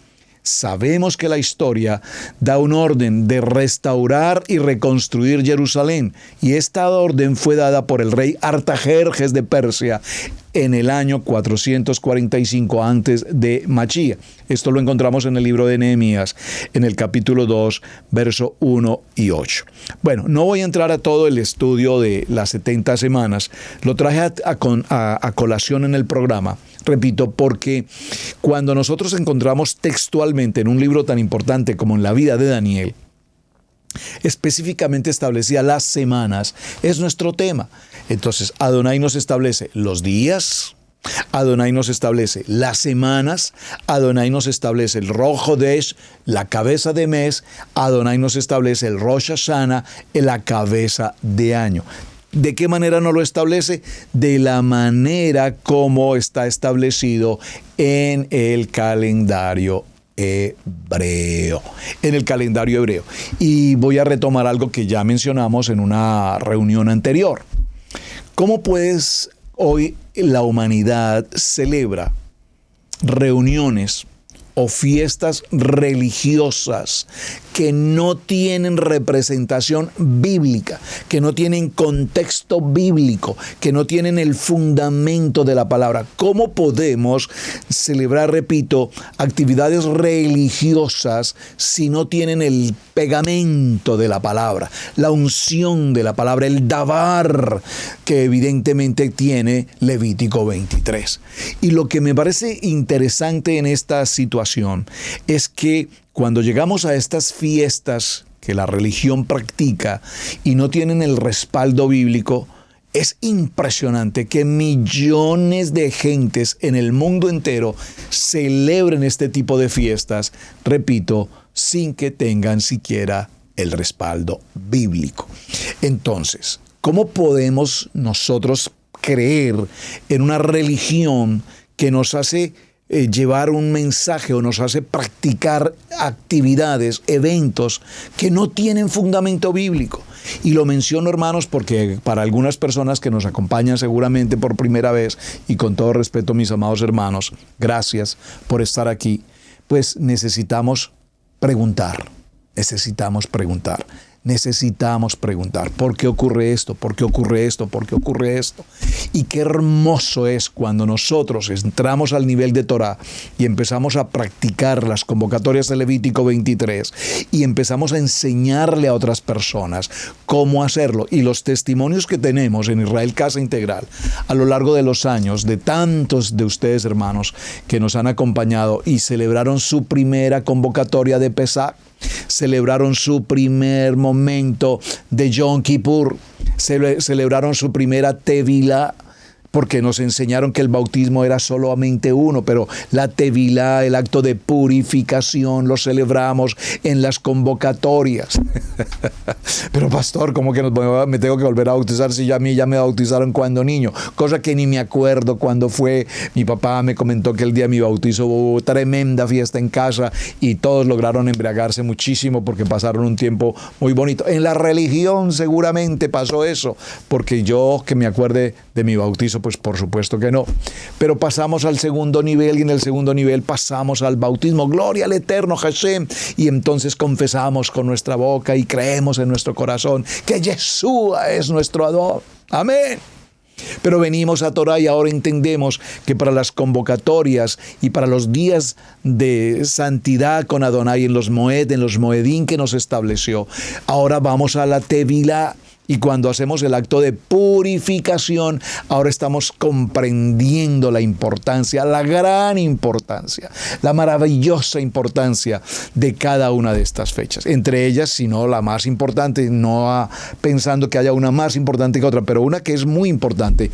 Sabemos que la historia da un orden de restaurar y reconstruir Jerusalén, y esta orden fue dada por el rey Artajerjes de Persia en el año 445 antes de Mashiach. Esto lo encontramos en el libro de Nehemías, en el capítulo 2, verso 1 y 8. Bueno, no voy a entrar a todo el estudio de las 70 semanas. Lo traje a colación en el programa, repito, porque cuando nosotros encontramos textualmente en un libro tan importante como en la vida de Daniel, específicamente establecía las semanas, es nuestro tema. Entonces, Adonai nos establece los días, Adonai nos establece las semanas, Adonai nos establece el Rosh Chodesh, la cabeza de mes, Adonai nos establece el Rosh Hashanah, la cabeza de año. ¿De qué manera nos lo establece? De la manera como está establecido en el calendario hebreo. Y voy a retomar algo que ya mencionamos en una reunión anterior. ¿Cómo pues hoy la humanidad celebra reuniones o fiestas religiosas que no tienen representación bíblica, que no tienen contexto bíblico, que no tienen el fundamento de la palabra? ¿Cómo podemos celebrar, repito, actividades religiosas si no tienen el pegamento de la palabra, la unción de la palabra, el davar que evidentemente tiene Levítico 23? Y lo que me parece interesante en esta situación es que cuando llegamos a estas fiestas que la religión practica y no tienen el respaldo bíblico, Es impresionante que millones de gentes en el mundo entero celebren este tipo de fiestas, repito, sin que tengan siquiera el respaldo bíblico. Entonces, ¿cómo podemos nosotros creer en una religión que nos hace llevar un mensaje o nos hace practicar actividades, eventos que no tienen fundamento bíblico? Y lo menciono, hermanos, porque para algunas personas que nos acompañan seguramente por primera vez, y con todo respeto, mis amados hermanos, gracias por estar aquí, pues necesitamos preguntar. Necesitamos preguntar, ¿por qué ocurre esto? ¿Por qué ocurre esto? ¿Por qué ocurre esto? Y qué hermoso es cuando nosotros entramos al nivel de Torah y empezamos a practicar las convocatorias de Levítico 23 y empezamos a enseñarle a otras personas cómo hacerlo. Y los testimonios que tenemos en Israel Casa Integral a lo largo de los años, de tantos de ustedes, hermanos, que nos han acompañado y celebraron su primera convocatoria de Pesach, celebraron su primer momento de Yom Kippur, celebraron su primera Tevilá, porque nos enseñaron que el bautismo era solamente uno, pero la Tevilá, el acto de purificación, lo celebramos en las convocatorias. Pero pastor, ¿cómo que me tengo que volver a bautizar si a mí ya me bautizaron cuando niño? Cosa que ni me acuerdo cuando fue. Mi papá me comentó que el día de mi bautizo hubo tremenda fiesta en casa y todos lograron embriagarse muchísimo porque pasaron un tiempo muy bonito. En la religión seguramente pasó eso, porque yo que me acuerde de mi bautizo, pues por supuesto que no. Pero pasamos al segundo nivel y en el segundo nivel pasamos al bautismo. Gloria al eterno Hashem. Y entonces confesamos con nuestra boca y creemos en nuestro corazón que Yeshua es nuestro Adón. Amén. Pero venimos a Torah y ahora entendemos que para las convocatorias y para los días de santidad con Adonai en los Moedín que nos estableció, ahora vamos a la Tevilá. Y cuando hacemos el acto de purificación, ahora estamos comprendiendo la importancia, la gran importancia, la maravillosa importancia de cada una de estas fechas. Entre ellas, si no la más importante, no pensando que haya una más importante que otra, pero una que es muy importante,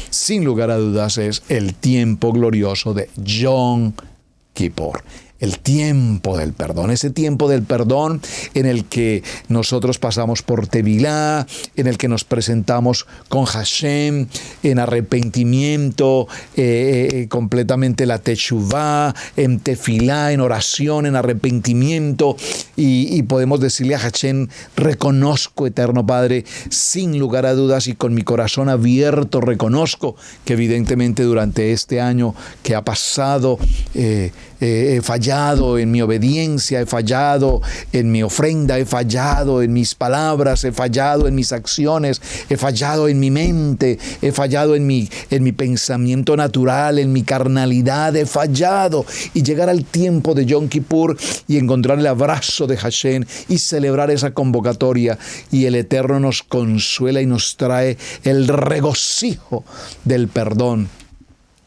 sin lugar a dudas, es el tiempo glorioso de Yom Kippur. El tiempo del perdón, ese tiempo del perdón en el que nosotros pasamos por Tevilá, en el que nos presentamos con Hashem, en arrepentimiento, completamente la Teshuvá, en tefilá, en oración, en arrepentimiento, y podemos decirle a Hashem, reconozco, eterno Padre, sin lugar a dudas y con mi corazón abierto, reconozco que evidentemente durante este año que ha pasado, he fallado en mi obediencia, he fallado en mi ofrenda, he fallado en mis palabras, he fallado en mis acciones, he fallado en mi mente, he fallado en mi pensamiento natural, en mi carnalidad, he fallado. Y llegar al tiempo de Yom Kippur y encontrar el abrazo de Hashem y celebrar esa convocatoria, y el Eterno nos consuela y nos trae el regocijo del perdón.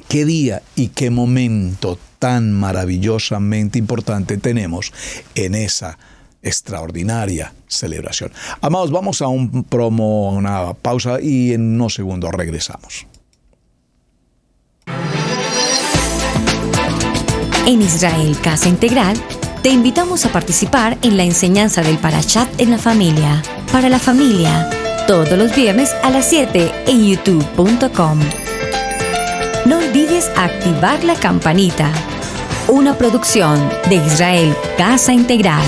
Qué día y qué momento tan maravillosamente importante tenemos en esa extraordinaria celebración. Amados, vamos a un promo, una pausa y en unos segundos regresamos. En Israel Casa Integral, te invitamos a participar en la enseñanza del Parashat en la familia. Para la familia, todos los viernes a las 7 en youtube.com. No olvides activar la campanita. Una producción de Israel Casa Integral.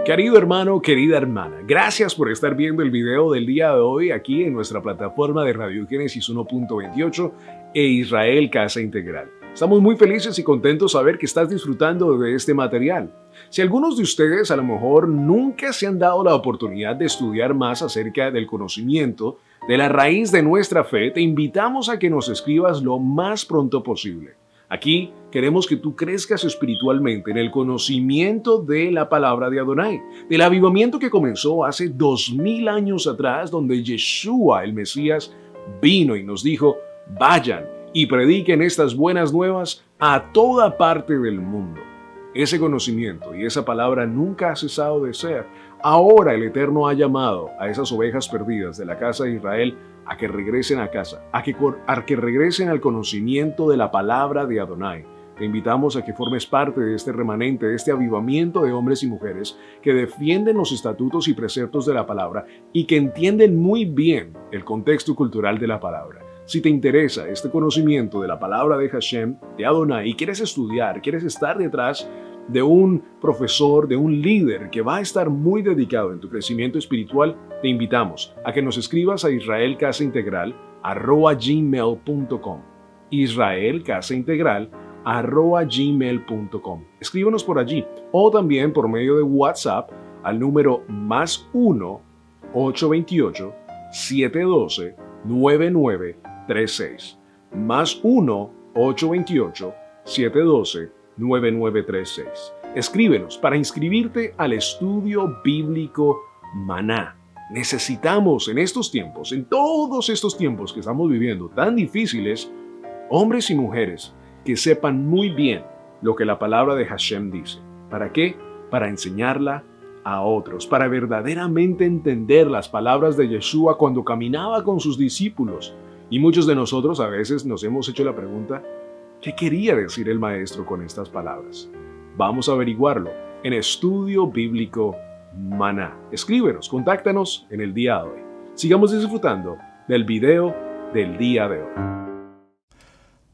Querido hermano, querida hermana, gracias por estar viendo el video del día de hoy aquí en nuestra plataforma de Radio Génesis 1.28 e Israel Casa Integral. Estamos muy felices y contentos de saber que estás disfrutando de este material. Si algunos de ustedes a lo mejor nunca se han dado la oportunidad de estudiar más acerca del conocimiento de la raíz de nuestra fe, te invitamos a que nos escribas lo más pronto posible. Aquí queremos que tú crezcas espiritualmente en el conocimiento de la palabra de Adonai, del avivamiento que comenzó hace 2000 años atrás, donde Yeshua, el Mesías, vino y nos dijo, vayan y prediquen estas buenas nuevas a toda parte del mundo. ese conocimiento y esa palabra nunca ha cesado de ser. Ahora el Eterno ha llamado a esas ovejas perdidas de la casa de Israel a que regresen a casa, a que regresen al conocimiento de la palabra de Adonai. Te invitamos a que formes parte de este remanente, de este avivamiento de hombres y mujeres que defienden los estatutos y preceptos de la palabra y que entienden muy bien el contexto cultural de la palabra. Si te interesa este conocimiento de la palabra de Hashem, de Adonai, y quieres estudiar, quieres estar detrás de un profesor, de un líder que va a estar muy dedicado en tu crecimiento espiritual, te invitamos a que nos escribas a israelcasaintegral@gmail.com. israelcasaintegral@gmail.com. Escríbenos por allí o también por medio de WhatsApp al número +1 828 712 9936. +1 828 712 9936. Escríbenos para inscribirte al estudio bíblico Maná. Necesitamos en estos tiempos, en todos estos tiempos que estamos viviendo tan difíciles, hombres y mujeres que sepan muy bien lo que la palabra de Hashem dice. ¿Para qué? Para enseñarla a otros, para verdaderamente entender las palabras de Yeshua cuando caminaba con sus discípulos. Y muchos de nosotros a veces nos hemos hecho la pregunta, ¿qué quería decir el maestro con estas palabras? Vamos a averiguarlo en Estudio Bíblico Maná. Escríbenos, contáctanos en el día de hoy. Sigamos disfrutando del video del día de hoy.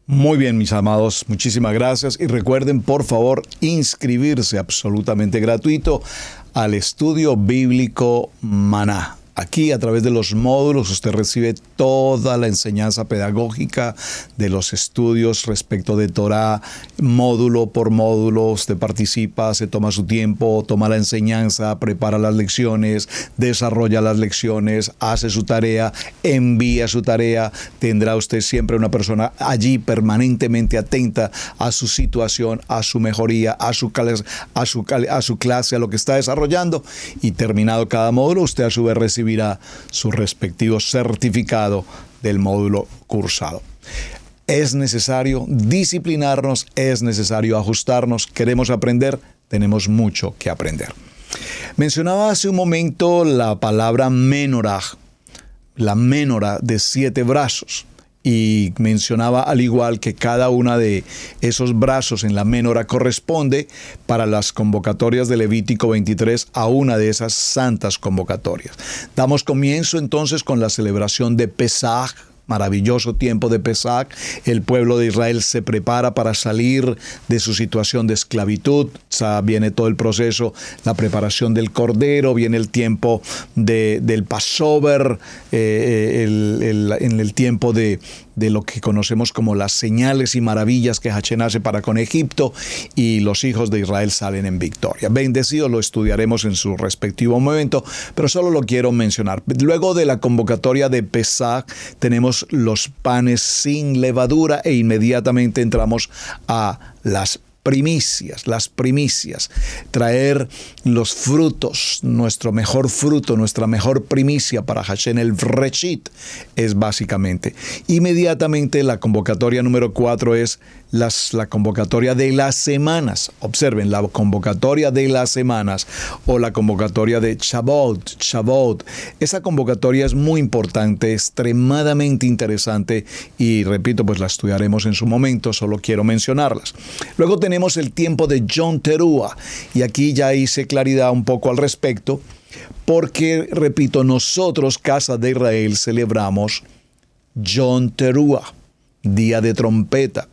Muy bien, mis amados, muchísimas gracias. Y recuerden, por favor, inscribirse absolutamente gratuito al Estudio Bíblico Maná. Aquí, a través de los módulos, usted recibe toda la enseñanza pedagógica de los estudios respecto de Torah, módulo por módulo. Usted participa, se toma su tiempo, toma la enseñanza, prepara las lecciones, desarrolla las lecciones, hace su tarea, envía su tarea. Tendrá usted siempre una persona allí permanentemente atenta a su situación, a su mejoría, a su clase, a lo que está desarrollando. Y terminado cada módulo, usted a su vez recibirá su respectivo certificado del módulo cursado. Es necesario disciplinarnos, es necesario ajustarnos. Queremos aprender, tenemos mucho que aprender. Mencionaba hace un momento la palabra menorá, la menora de 7 brazos. Y mencionaba al igual que cada una de esos brazos en la menora corresponde para las convocatorias de Levítico 23 a una de esas santas convocatorias. Damos comienzo entonces con la celebración de Pesaj. Maravilloso tiempo de Pesaj. El pueblo de Israel se prepara para salir de su situación de esclavitud. Viene todo el proceso, la preparación del cordero, viene el tiempo del Passover, en el tiempo de lo que conocemos como las señales y maravillas que Hashem hace para con Egipto, y los hijos de Israel salen en victoria. Bendecidos, lo estudiaremos en su respectivo momento, pero solo lo quiero mencionar. Luego de la convocatoria de Pesaj tenemos los panes sin levadura e inmediatamente entramos a las primicias, traer los frutos, nuestro mejor fruto, nuestra mejor primicia para Hashem, el Reshit, es básicamente. Inmediatamente la convocatoria número 4 es la convocatoria de las semanas. Observen, la convocatoria de las semanas o la convocatoria de Shavuot. Esa convocatoria es muy importante, extremadamente interesante y repito, pues la estudiaremos en su momento, solo quiero mencionarlas. Luego tenemos el tiempo de Yom Teruah y aquí ya hice claridad un poco al respecto porque, repito, nosotros, Casa de Israel, celebramos Yom Teruah, día de trompeta.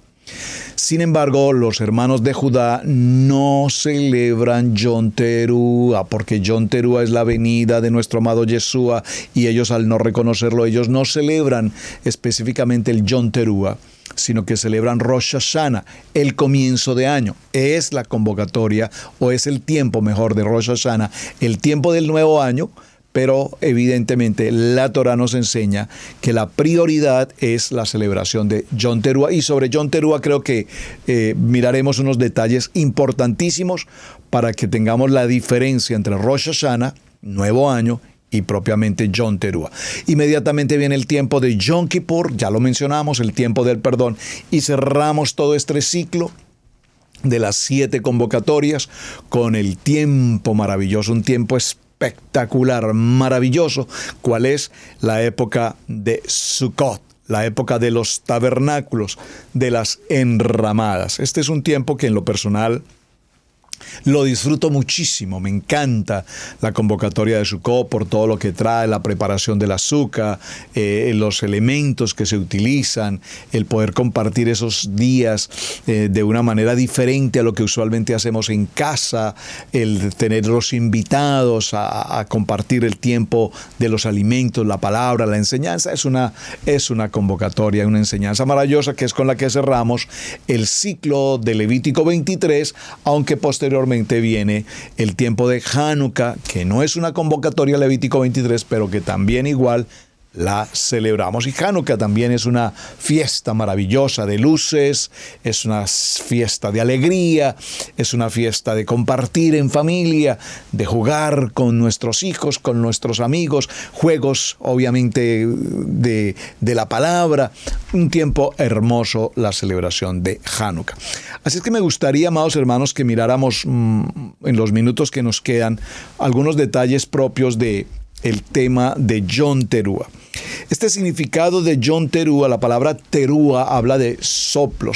Sin embargo, los hermanos de Judá no celebran Yom Teruah, porque Yom Teruah es la venida de nuestro amado Yeshua, y ellos, al no reconocerlo, ellos no celebran específicamente el Yom Teruah, sino que celebran Rosh Hashanah, el comienzo de año. Es la convocatoria, o es el tiempo mejor de Rosh Hashanah, el tiempo del nuevo año. Pero evidentemente la Torah nos enseña que la prioridad es la celebración de Yom Teruah. Y sobre Yom Teruah creo que miraremos unos detalles importantísimos para que tengamos la diferencia entre Rosh Hashanah, nuevo año, y propiamente Yom Teruah. Inmediatamente viene el tiempo de Yom Kippur, ya lo mencionamos, el tiempo del perdón, y cerramos todo este ciclo de las 7 convocatorias con el tiempo maravilloso, un tiempo espectacular, maravilloso. ¿Cuál es? La época de Sukkot, la época de los tabernáculos, de las enramadas. Este es un tiempo que en lo personal lo disfruto muchísimo, me encanta la convocatoria de Sukkot por todo lo que trae, la preparación del azúcar, los elementos que se utilizan, el poder compartir esos días de una manera diferente a lo que usualmente hacemos en casa, el tener los invitados a compartir el tiempo de los alimentos, la palabra, la enseñanza, es una convocatoria, una enseñanza maravillosa que es con la que cerramos el ciclo de Levítico 23, aunque posteriormente viene el tiempo de Hanukkah, que no es una convocatoria Levítico 23, pero que también igual la celebramos. Y Hanukkah también es una fiesta maravillosa de luces, es una fiesta de alegría, es una fiesta de compartir en familia, de jugar con nuestros hijos, con nuestros amigos, juegos obviamente de la palabra, un tiempo hermoso la celebración de Hanukkah. Así es que me gustaría, amados hermanos, que miráramos en los minutos que nos quedan algunos detalles propios de el tema de Yom Teruah. Este significado de Yom Teruah, la palabra Teruah habla de soplo,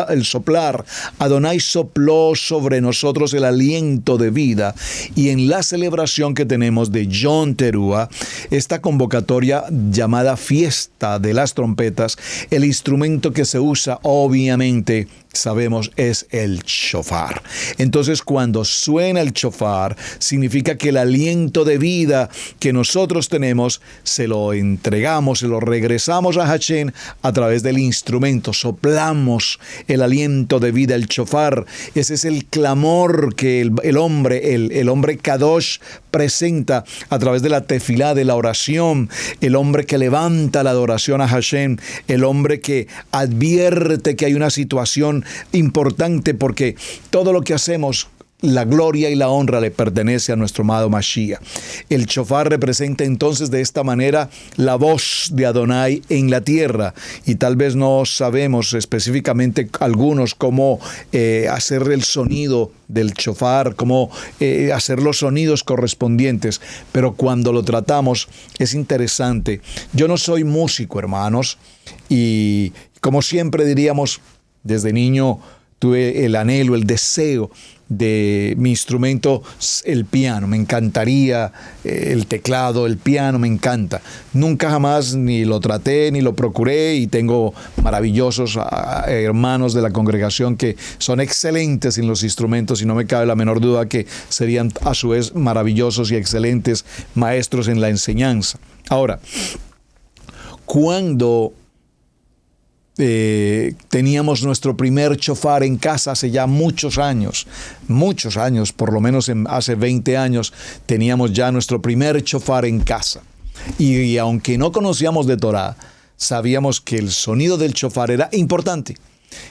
el soplar. Adonai sopló sobre nosotros el aliento de vida, y en la celebración que tenemos de Yom Teruah, esta convocatoria llamada fiesta de las trompetas, el instrumento que se usa obviamente sabemos es el shofar. Entonces, cuando suena el shofar, significa que el aliento de vida que nosotros tenemos se lo entregamos, se lo regresamos a Hashem a través del instrumento. Soplamos el aliento de vida, el shofar. Ese es el clamor que el hombre Kadosh presenta a través de la tefilá, de la oración, el hombre que levanta la adoración a Hashem, el hombre que advierte que hay una situación importante, porque todo lo que hacemos, la gloria y la honra le pertenece a nuestro amado Mashiach. El shofar representa entonces de esta manera la voz de Adonai en la tierra, y tal vez no sabemos específicamente algunos cómo hacer el sonido del shofar, cómo hacer los sonidos correspondientes, pero cuando lo tratamos es interesante. Yo no soy músico, hermanos, y como siempre diríamos, desde niño tuve el anhelo, el deseo de mi instrumento, el piano. Me encantaría el teclado, el piano, me encanta. Nunca jamás ni lo traté ni lo procuré, y tengo maravillosos hermanos de la congregación que son excelentes en los instrumentos, y no me cabe la menor duda que serían a su vez maravillosos y excelentes maestros en la enseñanza. Ahora, cuando teníamos nuestro primer shofar en casa hace ya muchos años, por lo menos hace 20 años, teníamos ya nuestro primer shofar en casa. Y aunque no conocíamos de Torah, sabíamos que el sonido del shofar era importante.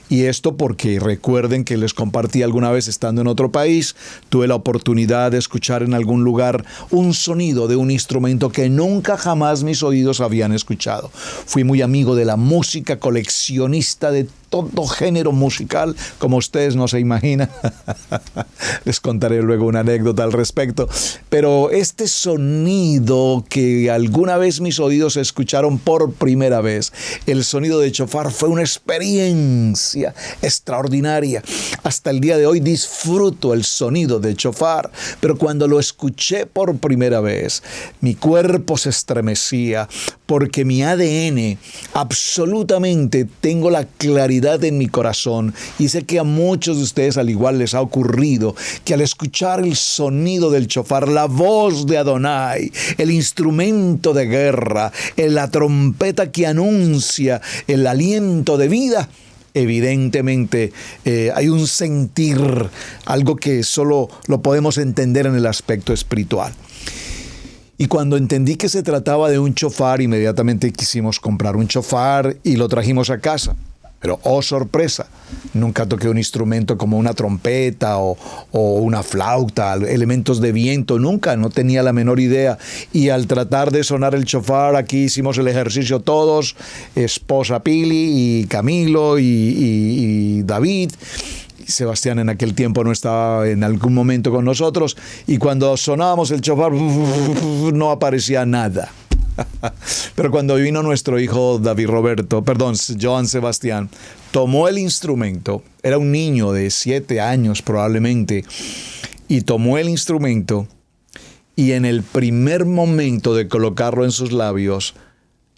Y esto porque recuerden que les compartí alguna vez, estando en otro país, tuve la oportunidad de escuchar en algún lugar un sonido de un instrumento que nunca jamás mis oídos habían escuchado. Fui muy amigo de la música, coleccionista de todo género musical, como ustedes no se imaginan. Les contaré luego una anécdota al respecto. Pero este sonido que alguna vez mis oídos escucharon por primera vez, el sonido de shofar, fue una experiencia extraordinaria. Hasta el día de hoy disfruto el sonido de shofar, pero cuando lo escuché por primera vez, mi cuerpo se estremecía, porque mi ADN, absolutamente tengo la claridad en mi corazón, y sé que a muchos de ustedes al igual les ha ocurrido, que al escuchar el sonido del shofar, la voz de Adonai, el instrumento de guerra, la trompeta que anuncia el aliento de vida, evidentemente hay un sentir, algo que solo lo podemos entender en el aspecto espiritual. Y cuando entendí que se trataba de un shofar, inmediatamente quisimos comprar un shofar y lo trajimos a casa. Pero, oh sorpresa, nunca toqué un instrumento como una trompeta o una flauta, elementos de viento, nunca, no tenía la menor idea. Y al tratar de sonar el shofar, aquí hicimos el ejercicio todos, esposa Pili y Camilo y David. Sebastián en aquel tiempo no estaba en algún momento con nosotros, y cuando sonábamos el shofar no aparecía nada. Pero cuando vino nuestro hijo Joan Sebastián, tomó el instrumento, era un niño de 7 años probablemente, y tomó el instrumento, y en el primer momento de colocarlo en sus labios,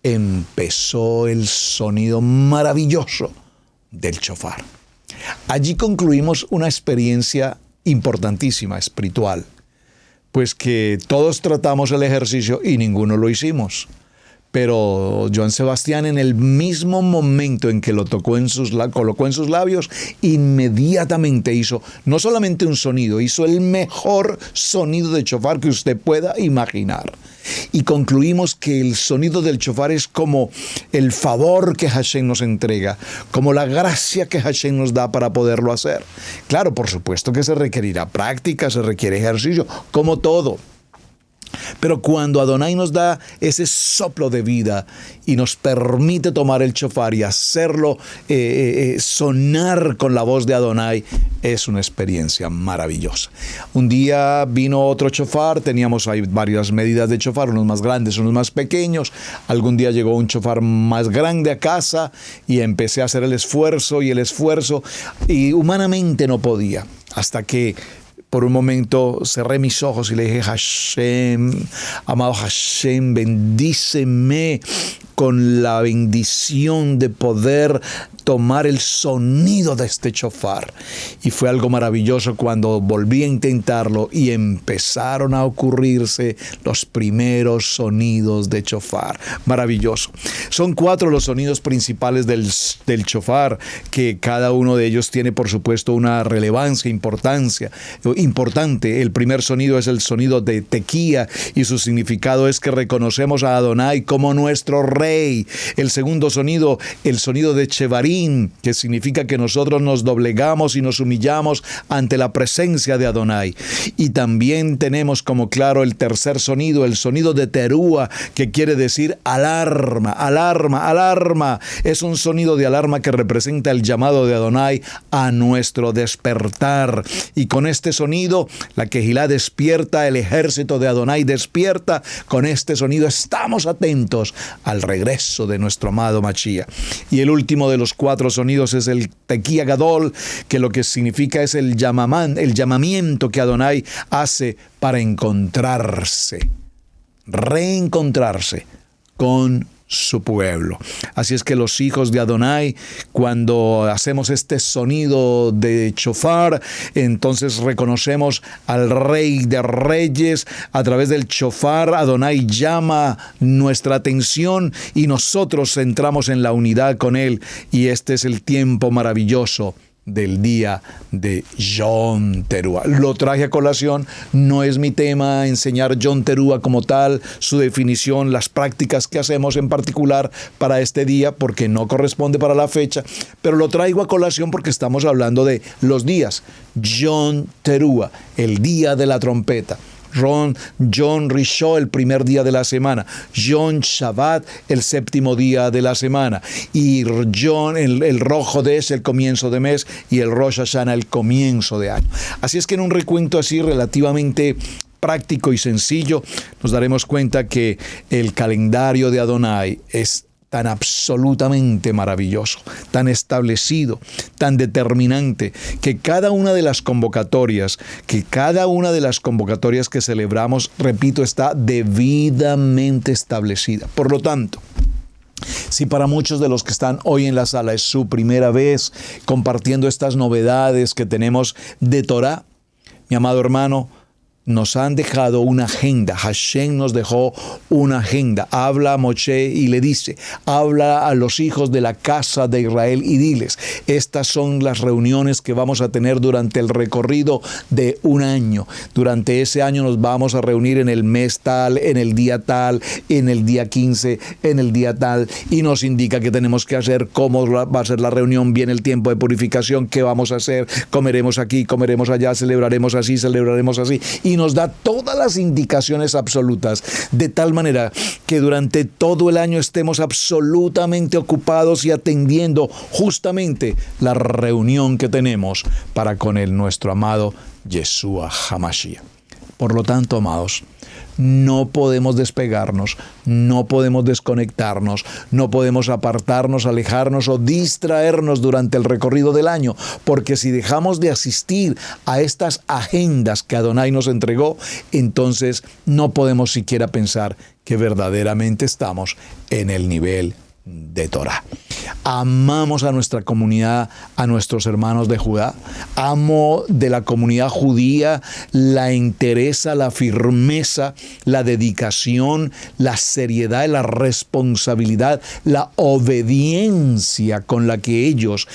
empezó el sonido maravilloso del shofar. Allí concluimos una experiencia importantísima, espiritual, pues que todos tratamos el ejercicio y ninguno lo hicimos. Pero Joan Sebastián, en el mismo momento en que lo colocó en sus labios, inmediatamente hizo no solamente un sonido, hizo el mejor sonido de shofar que usted pueda imaginar. Y concluimos que el sonido del shofar es como el favor que Hashem nos entrega, como la gracia que Hashem nos da para poderlo hacer. Claro, por supuesto que se requerirá práctica, se requiere ejercicio, como todo. Pero cuando Adonai nos da ese soplo de vida y nos permite tomar el shofar y hacerlo sonar con la voz de Adonai, es una experiencia maravillosa. Un día vino otro shofar, teníamos ahí varias medidas de shofar, unos más grandes, unos más pequeños. Algún día llegó un shofar más grande a casa y empecé a hacer el esfuerzo y humanamente no podía, hasta que por un momento cerré mis ojos y le dije: Hashem, amado Hashem, bendíceme con la bendición de poder tomar el sonido de este shofar. Y fue algo maravilloso cuando volví a intentarlo y empezaron a ocurrirse los primeros sonidos de shofar. Maravilloso. Son 4 los sonidos principales del shofar, que cada uno de ellos tiene, por supuesto, una relevancia, importante. El primer sonido es el sonido de tequía, y su significado es que reconocemos a Adonai como nuestro rey. El segundo sonido, el sonido de chevarim, que significa que nosotros nos doblegamos y nos humillamos ante la presencia de Adonai. Y también tenemos como claro el tercer sonido, el sonido de terúa, que quiere decir alarma, alarma, alarma. Es un sonido de alarma que representa el llamado de Adonai a nuestro despertar. Y con este sonido, la Kehilá despierta, el ejército de Adonai despierta. Con este sonido estamos atentos al regreso de nuestro amado Mashiach. Y el último de los 4 sonidos es el tequía gadol, que lo que significa es el llamamiento que Adonai hace para reencontrarse con su pueblo. Así es que los hijos de Adonai, cuando hacemos este sonido de shofar, entonces reconocemos al Rey de Reyes. A través del shofar, Adonai llama nuestra atención y nosotros entramos en la unidad con Él. Y este es el tiempo maravilloso del día de Yom Teruah. Lo traje a colación, no es mi tema enseñar Yom Teruah como tal, su definición, las prácticas que hacemos en particular para este día, porque no corresponde para la fecha, pero lo traigo a colación porque estamos hablando de los días. Yom Teruah, el día de la trompeta. Yom Rishon, el primer día de la semana. Yom Shabbat, el 7º día de la semana. Y el Rosh Chodesh, el comienzo de mes. Y el Rosh Hashanah, el comienzo de año. Así es que en un recuento así relativamente práctico y sencillo, nos daremos cuenta que el calendario de Adonai es tan absolutamente maravilloso, tan establecido, tan determinante, que cada una de las convocatorias que celebramos, repito, está debidamente establecida. Por lo tanto, si para muchos de los que están hoy en la sala es su primera vez compartiendo estas novedades que tenemos de Torah, mi amado hermano, nos han dejado una agenda. Hashem nos dejó una agenda. Habla a Moshe y le dice: habla a los hijos de la casa de Israel y diles: estas son las reuniones que vamos a tener durante el recorrido de un año. Durante ese año nos vamos a reunir en el mes tal, en el día tal, en el día 15, en el día tal, y nos indica qué tenemos que hacer, cómo va a ser la reunión, viene el tiempo de purificación, qué vamos a hacer, comeremos aquí, comeremos allá, celebraremos así, y y nos da todas las indicaciones absolutas, de tal manera que durante todo el año estemos absolutamente ocupados y atendiendo justamente la reunión que tenemos para con nuestro amado Yeshua HaMashiach. Por lo tanto, amados, no podemos despegarnos, no podemos desconectarnos, no podemos apartarnos, alejarnos o distraernos durante el recorrido del año, porque si dejamos de asistir a estas agendas que Adonai nos entregó, entonces no podemos siquiera pensar que verdaderamente estamos en el nivel de Torah. Amamos a nuestra comunidad, a nuestros hermanos de Judá. Amo de la comunidad judía la entereza, la firmeza, la dedicación, la seriedad, la responsabilidad, la obediencia con la que ellos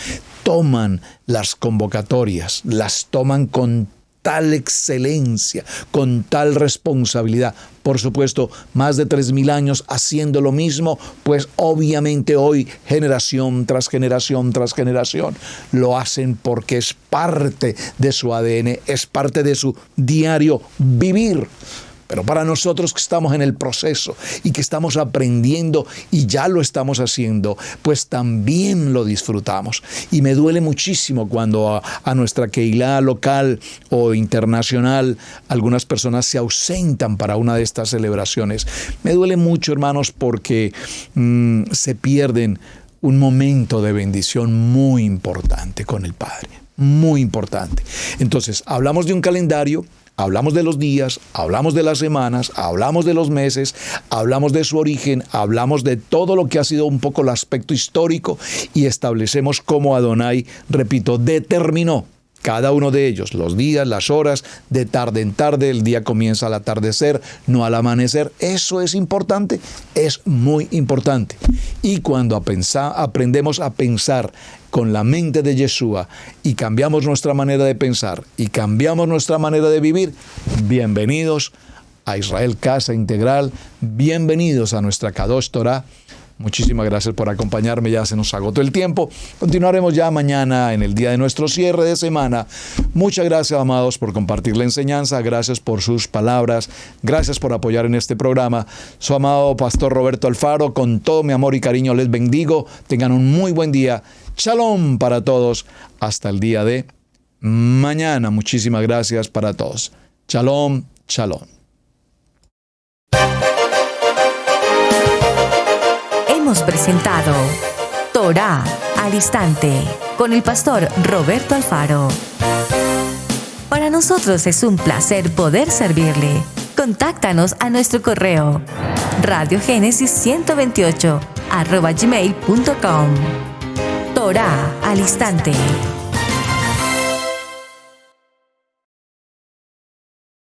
toman las convocatorias, las toman con tal excelencia, con tal responsabilidad. Por supuesto, más de 3,000 años haciendo lo mismo, pues obviamente hoy, generación tras generación tras generación, lo hacen porque es parte de su ADN, es parte de su diario vivir. Pero para nosotros que estamos en el proceso y que estamos aprendiendo y ya lo estamos haciendo, pues también lo disfrutamos. Y me duele muchísimo cuando a nuestra Keilah local o internacional algunas personas se ausentan para una de estas celebraciones. Me duele mucho, hermanos, porque se pierden un momento de bendición muy importante con el Padre. Muy importante. Entonces, hablamos de un calendario. Hablamos de los días, hablamos de las semanas, hablamos de los meses, hablamos de su origen, hablamos de todo lo que ha sido un poco el aspecto histórico y establecemos cómo Adonai, repito, determinó cada uno de ellos, los días, las horas, de tarde en tarde, el día comienza al atardecer, no al amanecer. Eso es importante, es muy importante. Y cuando aprendemos a pensar con la mente de Yeshua y cambiamos nuestra manera de pensar y cambiamos nuestra manera de vivir, bienvenidos a Israel Casa Integral, bienvenidos a nuestra Kadosh Torah. Muchísimas gracias por acompañarme, ya se nos agotó el tiempo. Continuaremos ya mañana en el día de nuestro cierre de semana. Muchas gracias, amados, por compartir la enseñanza, gracias por sus palabras, gracias por apoyar en este programa. Su amado Pastor Roberto Alfaro, con todo mi amor y cariño les bendigo. Tengan un muy buen día. Shalom para todos. Hasta el día de mañana. Muchísimas gracias para todos. Shalom, shalom. Hemos presentado Torah al Instante con el pastor Roberto Alfaro. Para nosotros es un placer poder servirle. Contáctanos a nuestro correo radiogenesis128@gmail.com. Torah al Instante.